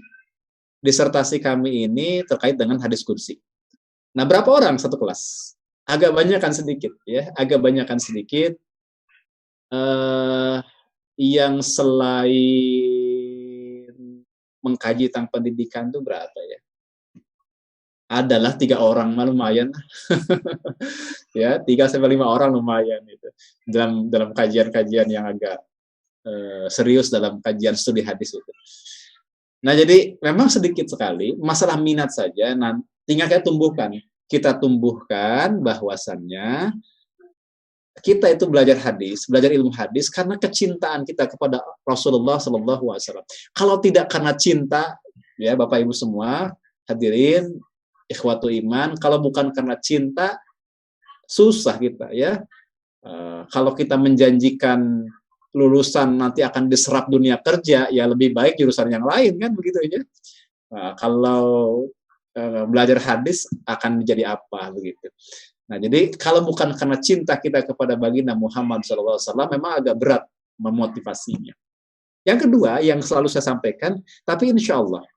terkait dengan hadis kursi. Nah, berapa orang satu kelas? Agak banyakan sedikit ya, yang selain mengkaji tentang pendidikan itu berapa ya? Adalah 3 orang, lumayan. Ya, 3-5 orang lumayan itu. Dalam kajian-kajian yang agak serius dalam kajian studi hadis itu. Nah, jadi memang sedikit sekali, masalah minat saja. Nah, tinggal kita tumbuhkan bahwasannya kita itu belajar ilmu hadis karena kecintaan kita kepada Rasulullah SAW. Kalau tidak karena cinta, ya Bapak Ibu semua hadirin ikhwatu iman, kalau bukan karena cinta susah kita ya. Kalau kita menjanjikan lulusan nanti akan diserap dunia kerja, ya lebih baik jurusan yang lain kan begitu ya. Kalau belajar hadis akan menjadi apa begitu. Nah, jadi kalau bukan karena cinta kita kepada baginda Muhammad SAW, memang agak berat memotivasinya. Yang kedua, yang selalu saya sampaikan, tapi insya Allah,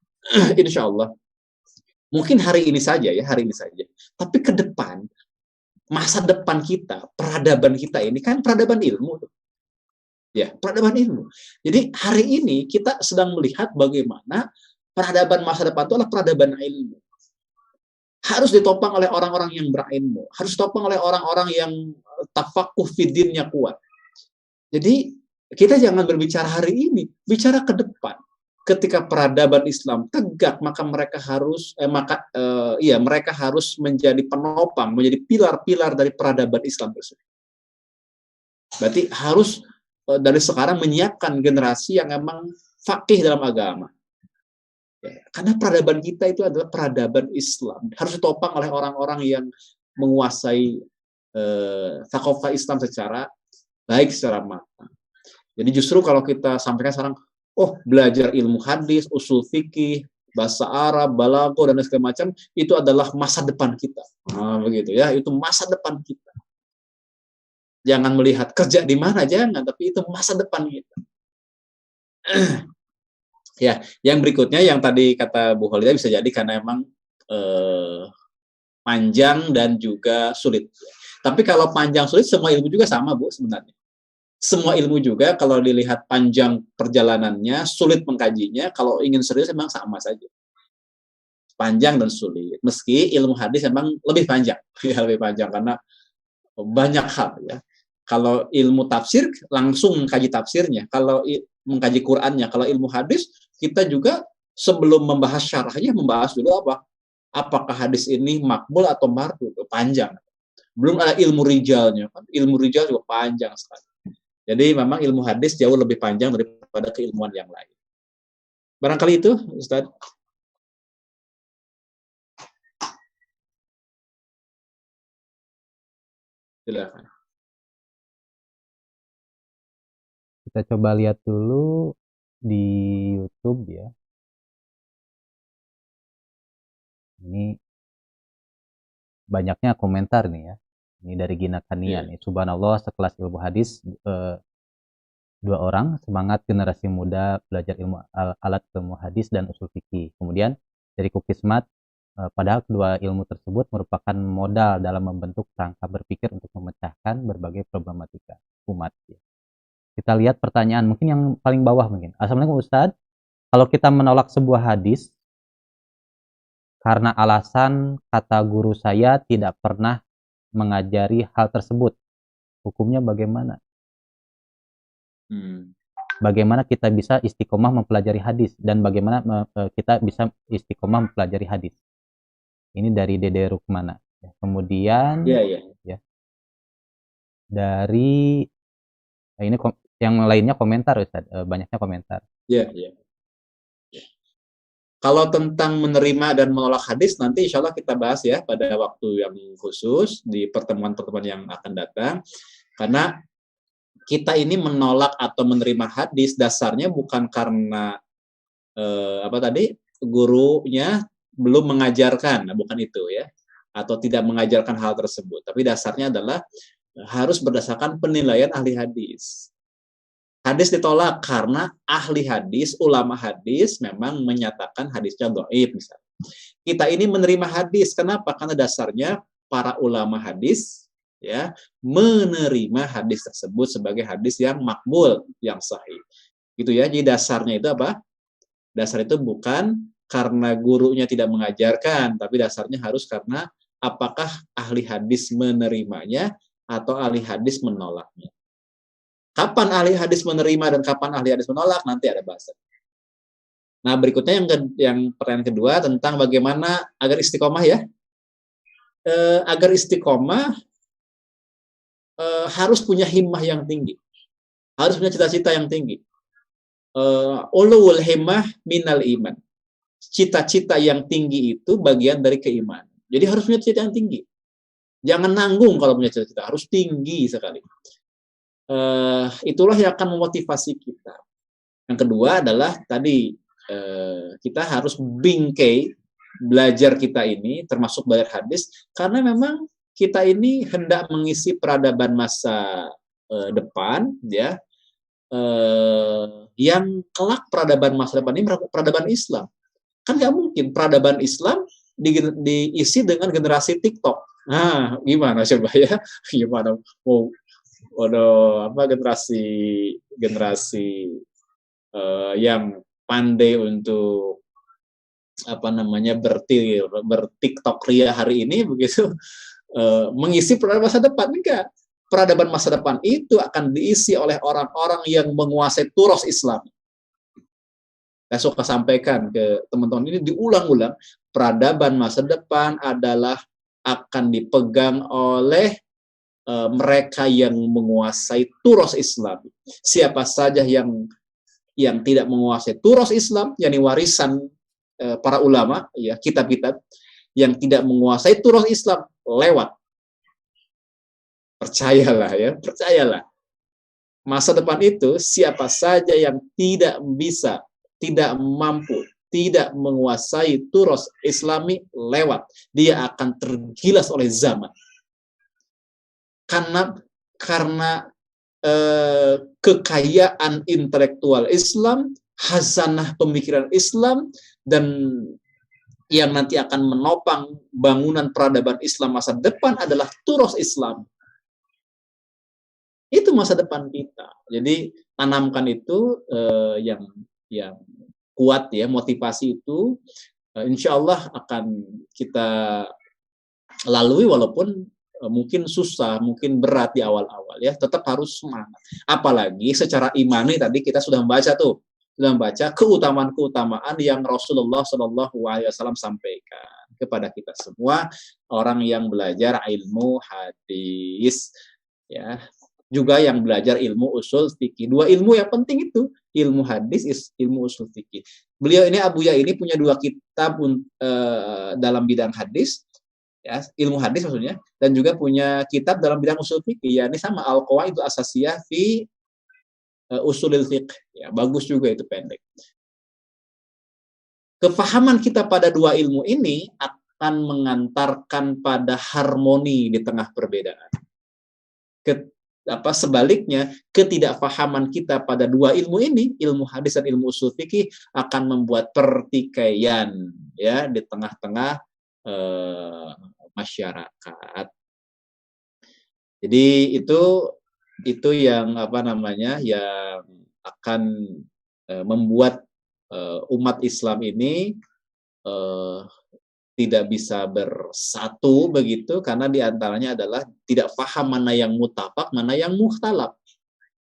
mungkin hari ini saja, tapi ke depan, masa depan kita, peradaban kita ini kan peradaban ilmu. Ya, peradaban ilmu. Jadi hari ini kita sedang melihat bagaimana peradaban masa depan itu adalah peradaban ilmu. Harus ditopang oleh orang-orang yang berilmu, harus ditopang oleh orang-orang yang tafakuh fidinnya kuat. Jadi kita jangan berbicara hari ini, bicara ke depan. Ketika peradaban Islam tegak, maka mereka harus mereka harus menjadi penopang, menjadi pilar-pilar dari peradaban Islam tersebut. Berarti harus dari sekarang menyiapkan generasi yang memang faqih dalam agama. Ya, karena peradaban kita itu adalah peradaban Islam. Harus ditopang oleh orang-orang yang menguasai thaqafah Islam secara baik, secara matang. Jadi justru kalau kita sampaikan sekarang, belajar ilmu hadis, usul fikih, bahasa Arab, balaghah dan segala macam, itu adalah masa depan kita. Nah, begitu ya, itu masa depan kita. Jangan melihat kerja di mana, jangan, tapi itu masa depan kita. Ya, yang berikutnya yang tadi kata Bu Kholidah bisa jadi karena emang panjang dan juga sulit. Tapi kalau panjang sulit, semua ilmu juga sama, Bu, sebenarnya. Semua ilmu juga kalau dilihat panjang perjalanannya, sulit mengkajinya, kalau ingin serius memang sama saja. Panjang dan sulit. Meski ilmu hadis memang lebih panjang. Ya, lebih panjang karena banyak hal ya. Kalau ilmu tafsir langsung mengkaji tafsirnya, kalau mengkaji Qur'annya, kalau ilmu hadis kita juga sebelum membahas syarahnya membahas dulu apakah hadis ini makbul atau marfu, panjang. Belum ada ilmu rijalnya, kan? Ilmu rijal juga panjang sekali. Jadi memang ilmu hadis jauh lebih panjang daripada keilmuan yang lain. Barangkali itu, Ustaz. Silakan. Kita coba lihat dulu di YouTube ya. Ini banyaknya komentar nih ya. Ini dari Gina Kania nih. Subhanallah, sekelas ilmu hadis, 2 orang, semangat generasi muda belajar ilmu alat ilmu hadis dan usul fikih. Kemudian dari Kukismat, padahal kedua ilmu tersebut merupakan modal dalam membentuk kerangka berpikir untuk memecahkan berbagai problematika umat. Kita lihat pertanyaan mungkin yang paling bawah mungkin. Assalamualaikum Ustadz, kalau kita menolak sebuah hadis karena alasan kata guru saya tidak pernah mengajari hal tersebut, hukumnya bagaimana? Bagaimana kita bisa istiqomah mempelajari hadis dan bagaimana kita bisa istiqomah mempelajari hadis? Ini dari Dede Rukmana. Kemudian ya, dari ini yang lainnya komentar Ustaz, banyaknya komentar. Iya. Kalau tentang menerima dan menolak hadis, nanti insya Allah kita bahas ya pada waktu yang khusus di pertemuan-pertemuan yang akan datang. Karena kita ini menolak atau menerima hadis dasarnya bukan karena gurunya belum mengajarkan, bukan itu ya, atau tidak mengajarkan hal tersebut. Tapi dasarnya adalah harus berdasarkan penilaian ahli hadis. Hadis ditolak karena ahli hadis, ulama hadis memang menyatakan hadisnya dhaif misalnya. Kita ini menerima hadis, kenapa? Karena dasarnya para ulama hadis ya menerima hadis tersebut sebagai hadis yang makbul, yang sahih. Gitu ya. Jadi dasarnya itu apa? Dasar itu bukan karena gurunya tidak mengajarkan, tapi dasarnya harus karena apakah ahli hadis menerimanya atau ahli hadis menolaknya. Kapan ahli hadis menerima dan kapan ahli hadis menolak, nanti ada bahasan. Nah, berikutnya yang pertanyaan kedua tentang bagaimana agar istiqomah ya. Agar istiqomah harus punya himmah yang tinggi. Harus punya cita-cita yang tinggi. Ulul himmah minal iman. Cita-cita yang tinggi itu bagian dari keimanan. Jadi harus punya cita-cita yang tinggi. Jangan nanggung kalau punya cita-cita, harus tinggi sekali. Itulah yang akan memotivasi kita. Yang kedua adalah tadi kita harus bingkai belajar kita ini, termasuk belajar hadis, karena memang kita ini hendak mengisi peradaban masa depan, ya, yang kelak peradaban masa depan ini peradaban Islam. Kan nggak mungkin peradaban Islam diisi dengan generasi TikTok. Nah, gimana coba ya? Gimana mau waduh, apa generasi yang pandai untuk apa namanya bertiktok ria hari ini begitu mengisi peradaban masa depan. Enggak, peradaban masa depan itu akan diisi oleh orang-orang yang menguasai turos Islam. Saya suka sampaikan ke teman-teman ini diulang-ulang, peradaban masa depan adalah akan dipegang oleh mereka yang menguasai turos Islam. Siapa saja yang tidak menguasai turos Islam, yakni warisan para ulama, ya kitab-kitab, yang tidak menguasai turos Islam lewat. Percayalah ya, percayalah. Masa depan itu siapa saja yang tidak bisa, tidak mampu, tidak menguasai turos Islami lewat, dia akan tergilas oleh zaman. Karena kekayaan intelektual Islam, hazanah pemikiran Islam, dan yang nanti akan menopang bangunan peradaban Islam masa depan adalah turos Islam. Itu masa depan kita. Jadi tanamkan itu yang kuat ya, motivasi itu insya Allah akan kita lalui walaupun mungkin susah, mungkin berat di awal-awal ya, tetap harus semangat. Apalagi secara imani tadi kita sudah membaca keutamaan-keutamaan yang Rasulullah SAW sampaikan kepada kita semua orang yang belajar ilmu hadis ya. Juga yang belajar ilmu usul fikih. Dua ilmu yang penting itu, ilmu hadis, ilmu usul fikih. Beliau ini Abuya ini punya 2 kitab dalam bidang hadis, ya, ilmu hadis maksudnya, dan juga punya kitab dalam bidang usul fikih. Ya, ini sama Al-Qawaidul Asasiyah fi Usulil Fiqh. Ya, bagus juga itu, pendek. Kefahaman kita pada 2 ilmu ini akan mengantarkan pada harmoni di tengah perbedaan. Sebaliknya, ketidakfahaman kita pada 2 ilmu ini, ilmu hadis dan ilmu usul fikih, akan membuat pertikaian ya di tengah-tengah masyarakat. Jadi itu yang yang akan membuat umat Islam ini tidak bisa bersatu begitu, karena diantaranya adalah tidak paham mana yang mutafak, mana yang mukhtalaf.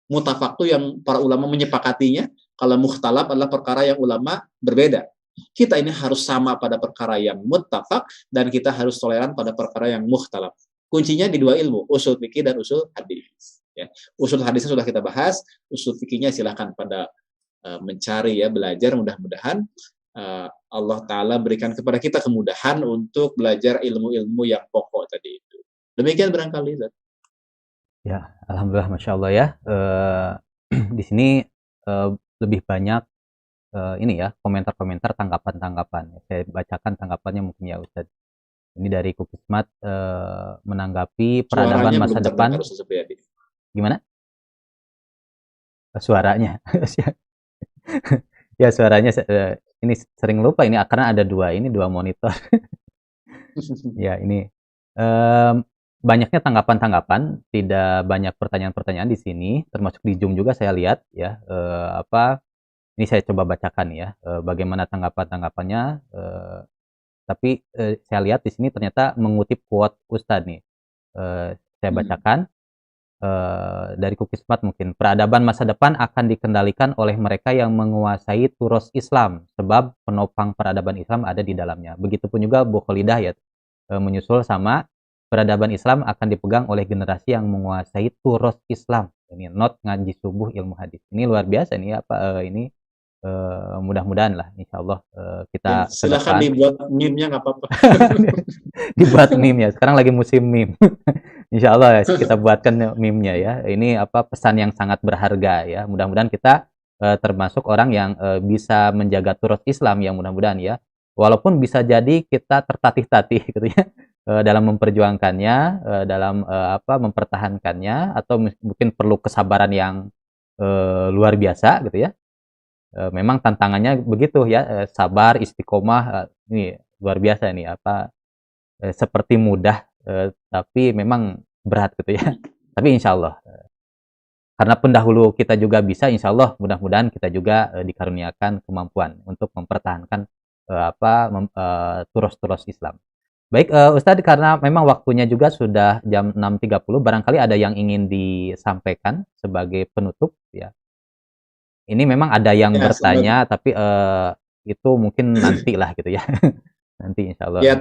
Mutafak itu yang para ulama menyepakatinya, kalau mukhtalaf adalah perkara yang ulama berbeda. Kita ini harus sama pada perkara yang muttafaq dan kita harus toleran pada perkara yang mukhtalaf. Kuncinya di 2 ilmu, usul fikih dan usul hadis. Ya. Usul hadisnya sudah kita bahas, usul fikihnya silahkan pada mencari ya, belajar, mudah-mudahan Allah Ta'ala berikan kepada kita kemudahan untuk belajar ilmu-ilmu yang pokok tadi itu. Demikian barangkali, Zat. Ya, alhamdulillah, masya Allah ya. Di sini lebih banyak ini ya, komentar-komentar, tanggapan-tanggapan. Saya bacakan tanggapannya mungkin ya, Ustaz. Ini dari Kukismat menanggapi peradaban masa depan. Gimana? Suaranya. Ya, suaranya ini sering lupa ini karena ada 2 monitor. Ya, ini banyaknya tanggapan-tanggapan, tidak banyak pertanyaan-pertanyaan di sini, termasuk di Zoom juga saya lihat ya. Ini saya coba bacakan ya, bagaimana tanggapan-tanggapannya. Tapi saya lihat di sini ternyata mengutip quote Ustadz nih. Saya bacakan. Dari Kukismat mungkin, peradaban masa depan akan dikendalikan oleh mereka yang menguasai turos Islam, sebab penopang peradaban Islam ada di dalamnya. Begitupun juga Bu Kholidah ya, menyusul sama peradaban Islam akan dipegang oleh generasi yang menguasai turos Islam. Ini not ngaji subuh ilmu hadis. Ini luar biasa nih ini mudah-mudahan lah insya Allah kita silakan dibuat meme-nya, nggak apa-apa. Dibuat meme ya, sekarang lagi musim meme. Insya Allah kita buatkan meme-nya ya. Ini pesan yang sangat berharga ya. Mudah-mudahan kita termasuk orang yang bisa menjaga turut Islam ya, mudah-mudahan ya. Walaupun bisa jadi kita tertatih-tatih gitu ya dalam memperjuangkannya, dalam mempertahankannya, atau mungkin perlu kesabaran yang luar biasa gitu ya. Memang tantangannya begitu ya, sabar, istiqomah, ini luar biasa nih seperti mudah tapi memang berat gitu ya. Tapi insya Allah karena pendahulu kita juga bisa, insya Allah mudah-mudahan kita juga dikaruniakan kemampuan untuk mempertahankan turos-turos Islam. Baik, Ustadz, karena memang waktunya juga sudah jam 6.30, barangkali ada yang ingin disampaikan sebagai penutup ya. Ini memang ada yang bertanya, tapi itu mungkin nanti lah gitu ya. Nanti insya Allah. Ya,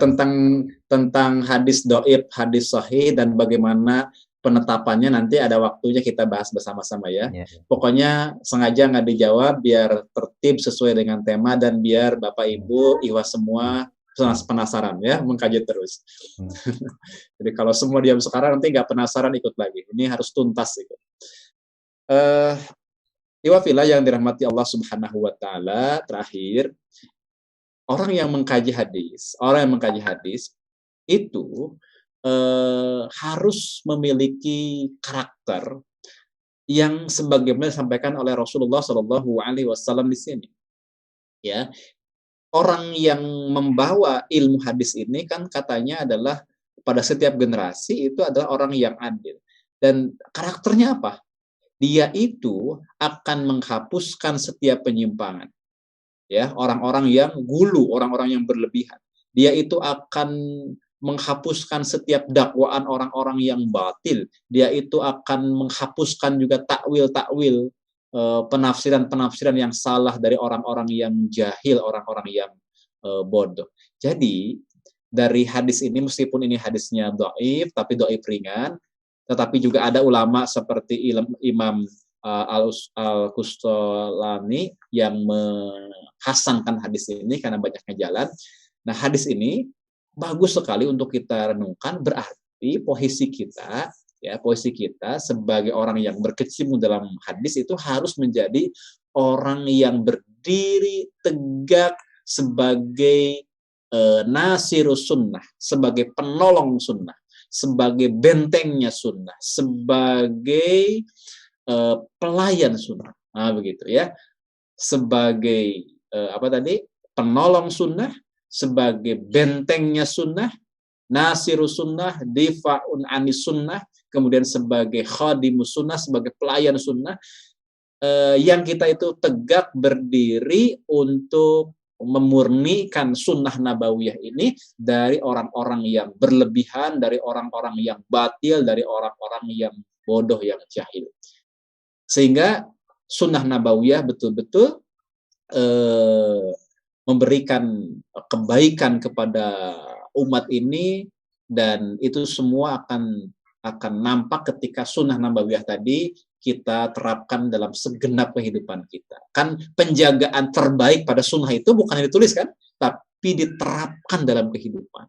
tentang hadis doib, hadis sahih, dan bagaimana penetapannya nanti ada waktunya kita bahas bersama-sama ya. Pokoknya sengaja nggak dijawab biar tertib sesuai dengan tema dan biar Bapak Ibu, Ikhwas semua penasaran ya, mengkaji terus. Jadi kalau semua diam sekarang nanti nggak penasaran ikut lagi. Ini harus tuntas ikut. Iwafillah yang dirahmati Allah Subhanahu wa taala, terakhir, orang yang mengkaji hadis itu harus memiliki karakter yang sebagaimana disampaikan oleh Rasulullah Shallallahu Alaihi Wasallam di sini. Ya, orang yang membawa ilmu hadis ini kan katanya adalah pada setiap generasi itu adalah orang yang adil. Dan karakternya apa? Dia itu akan menghapuskan setiap penyimpangan. Ya, orang-orang yang gulu, orang-orang yang berlebihan. Dia itu akan menghapuskan setiap dakwaan orang-orang yang batil. Dia itu akan menghapuskan juga takwil-takwil, penafsiran-penafsiran yang salah dari orang-orang yang jahil, orang-orang yang bodoh. Jadi dari hadis ini, meskipun ini hadisnya dhaif, tapi dhaif ringan, tetapi juga ada ulama seperti Imam Al-Qustolani yang menghasankan hadis ini karena banyaknya jalan. Nah, hadis ini bagus sekali untuk kita renungkan, berarti posisi kita sebagai orang yang berkecimpung dalam hadis itu harus menjadi orang yang berdiri tegak sebagai nasirus sunnah, sebagai penolong sunnah, sebagai bentengnya sunnah, sebagai pelayan sunnah. Nah, begitu ya. Sebagai penolong sunnah, sebagai bentengnya sunnah, nasirus sunnah, difa'un anis sunnah, kemudian sebagai khadimus sunnah, sebagai pelayan sunnah, yang kita itu tegak berdiri untuk memurnikan sunnah nabawiyah ini dari orang-orang yang berlebihan, dari orang-orang yang batil, dari orang-orang yang bodoh, yang jahil. Sehingga sunnah nabawiyah betul-betul memberikan kebaikan kepada umat ini, dan itu semua akan nampak ketika sunnah nabawiyah tadi kita terapkan dalam segenap kehidupan kita. Kan penjagaan terbaik pada sunnah itu bukan dituliskan, tapi diterapkan dalam kehidupan.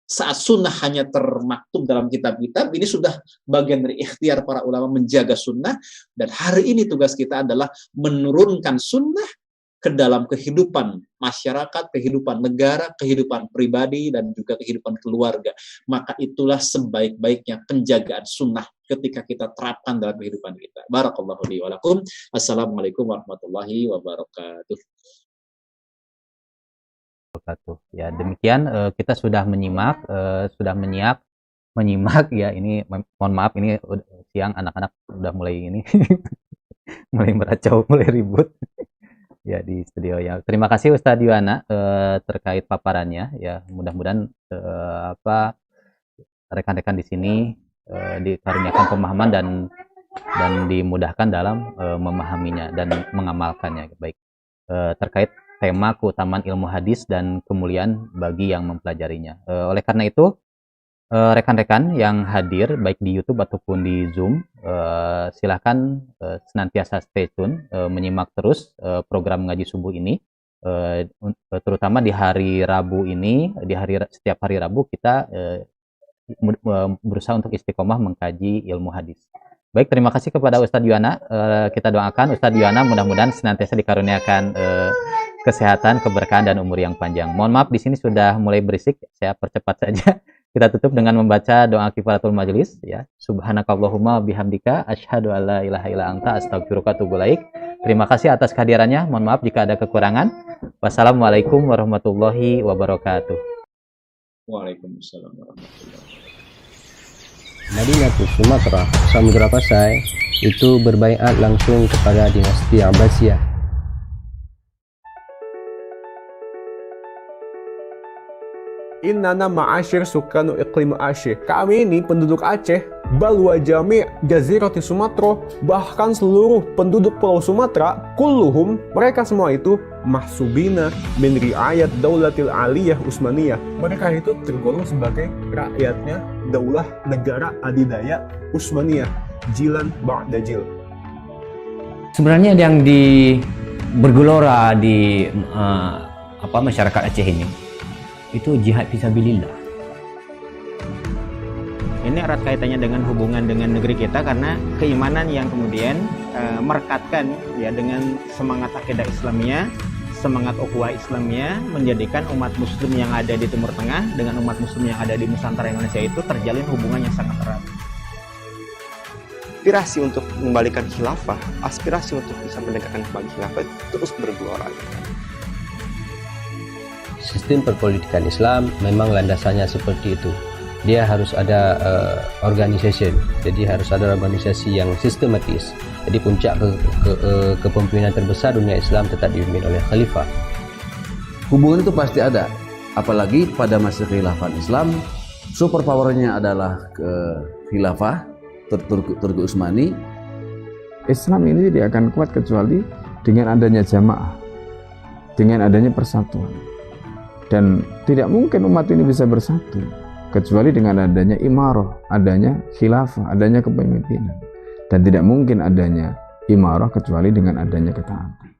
Saat sunnah hanya termaktub dalam kitab-kitab, ini sudah bagian dari ikhtiar para ulama menjaga sunnah, dan hari ini tugas kita adalah menurunkan sunnah ke dalam kehidupan masyarakat, kehidupan negara, kehidupan pribadi, dan juga kehidupan keluarga. Maka itulah sebaik-baiknya penjagaan sunnah ketika kita terapkan dalam kehidupan kita. Barakallahu li wa lakum. Assalamualaikum warahmatullahi wabarakatuh. Ya, demikian kita sudah menyimak ya, ini mohon maaf ini siang, anak-anak udah mulai ini mulai meracau, mulai ribut ya di studio ya. Terima kasih Ustadz Yuwana terkait paparannya ya. Mudah-mudahan rekan-rekan di sini dikaruniakan pemahaman dan dimudahkan dalam memahaminya dan mengamalkannya. Baik, terkait tema keutamaan ilmu hadis dan kemuliaan bagi yang mempelajarinya. Oleh karena itu, rekan-rekan yang hadir baik di YouTube ataupun di Zoom, silahkan senantiasa stay tune, menyimak terus program ngaji subuh ini, terutama di hari Rabu ini. Setiap hari Rabu kita berusaha untuk istiqomah mengkaji ilmu hadis. Baik, terima kasih kepada Ustadz Yuwana. Kita doakan Ustadz Yuwana mudah-mudahan senantiasa dikaruniakan kesehatan, keberkahan, dan umur yang panjang. Mohon maaf di sini sudah mulai berisik, saya percepat saja. Kita tutup dengan membaca doa kifaratul majelis ya. Subhanakallahumma bihamdika asyhadu alla ilaha illa anta astaghfiruka wa atubu ilaik. Terima kasih atas kehadirannya. Mohon maaf jika ada kekurangan. Wassalamualaikum warahmatullahi wabarakatuh. Waalaikumsalam warahmatullahi wabarakatuh. Madinatul Sumatera, Samudra Pasai, itu berbaiat langsung kepada dinasti Abbasiyah. Innana ma'asyir sukanu iklim Aceh. Kami ini penduduk Aceh, bal wa jami' jazirati Sumatera, bahkan seluruh penduduk Pulau Sumatera, kulluhum, mereka semua itu mahsubina min riayat daulatil aliyah Utsmaniyah. Mereka itu tergolong sebagai rakyatnya daulah negara adidaya Utsmaniyah, jilan ba'da jil. Sebenarnya yang bergelora di masyarakat Aceh ini itu jihad fisabilillah. Ini erat kaitannya dengan hubungan dengan negeri kita karena keimanan yang kemudian merekatkan ya dengan semangat akidah Islamiyah, semangat ukhuwah Islamiyah, menjadikan umat muslim yang ada di Timur Tengah dengan umat muslim yang ada di Nusantara Indonesia itu terjalin hubungan yang sangat erat. Aspirasi untuk mengembalikan khilafah, aspirasi untuk bisa menegakkan kembali khilafah terus bergelora. Sistem perpolitikan Islam memang landasannya seperti itu. Dia harus ada organization, jadi harus ada organisasi yang sistematis. Jadi puncak kepemimpinan terbesar dunia Islam tetap dipimpin oleh khalifah. Hubungan itu pasti ada, apalagi pada masa khilafah Islam, super powernya adalah khilafah Turki Utsmani. Islam ini tidak akan kuat kecuali dengan adanya jamaah, dengan adanya persatuan. Dan tidak mungkin umat ini bisa bersatu kecuali dengan adanya imarah, adanya khilafah, adanya kepemimpinan. Dan tidak mungkin adanya imarah kecuali dengan adanya ketaatan.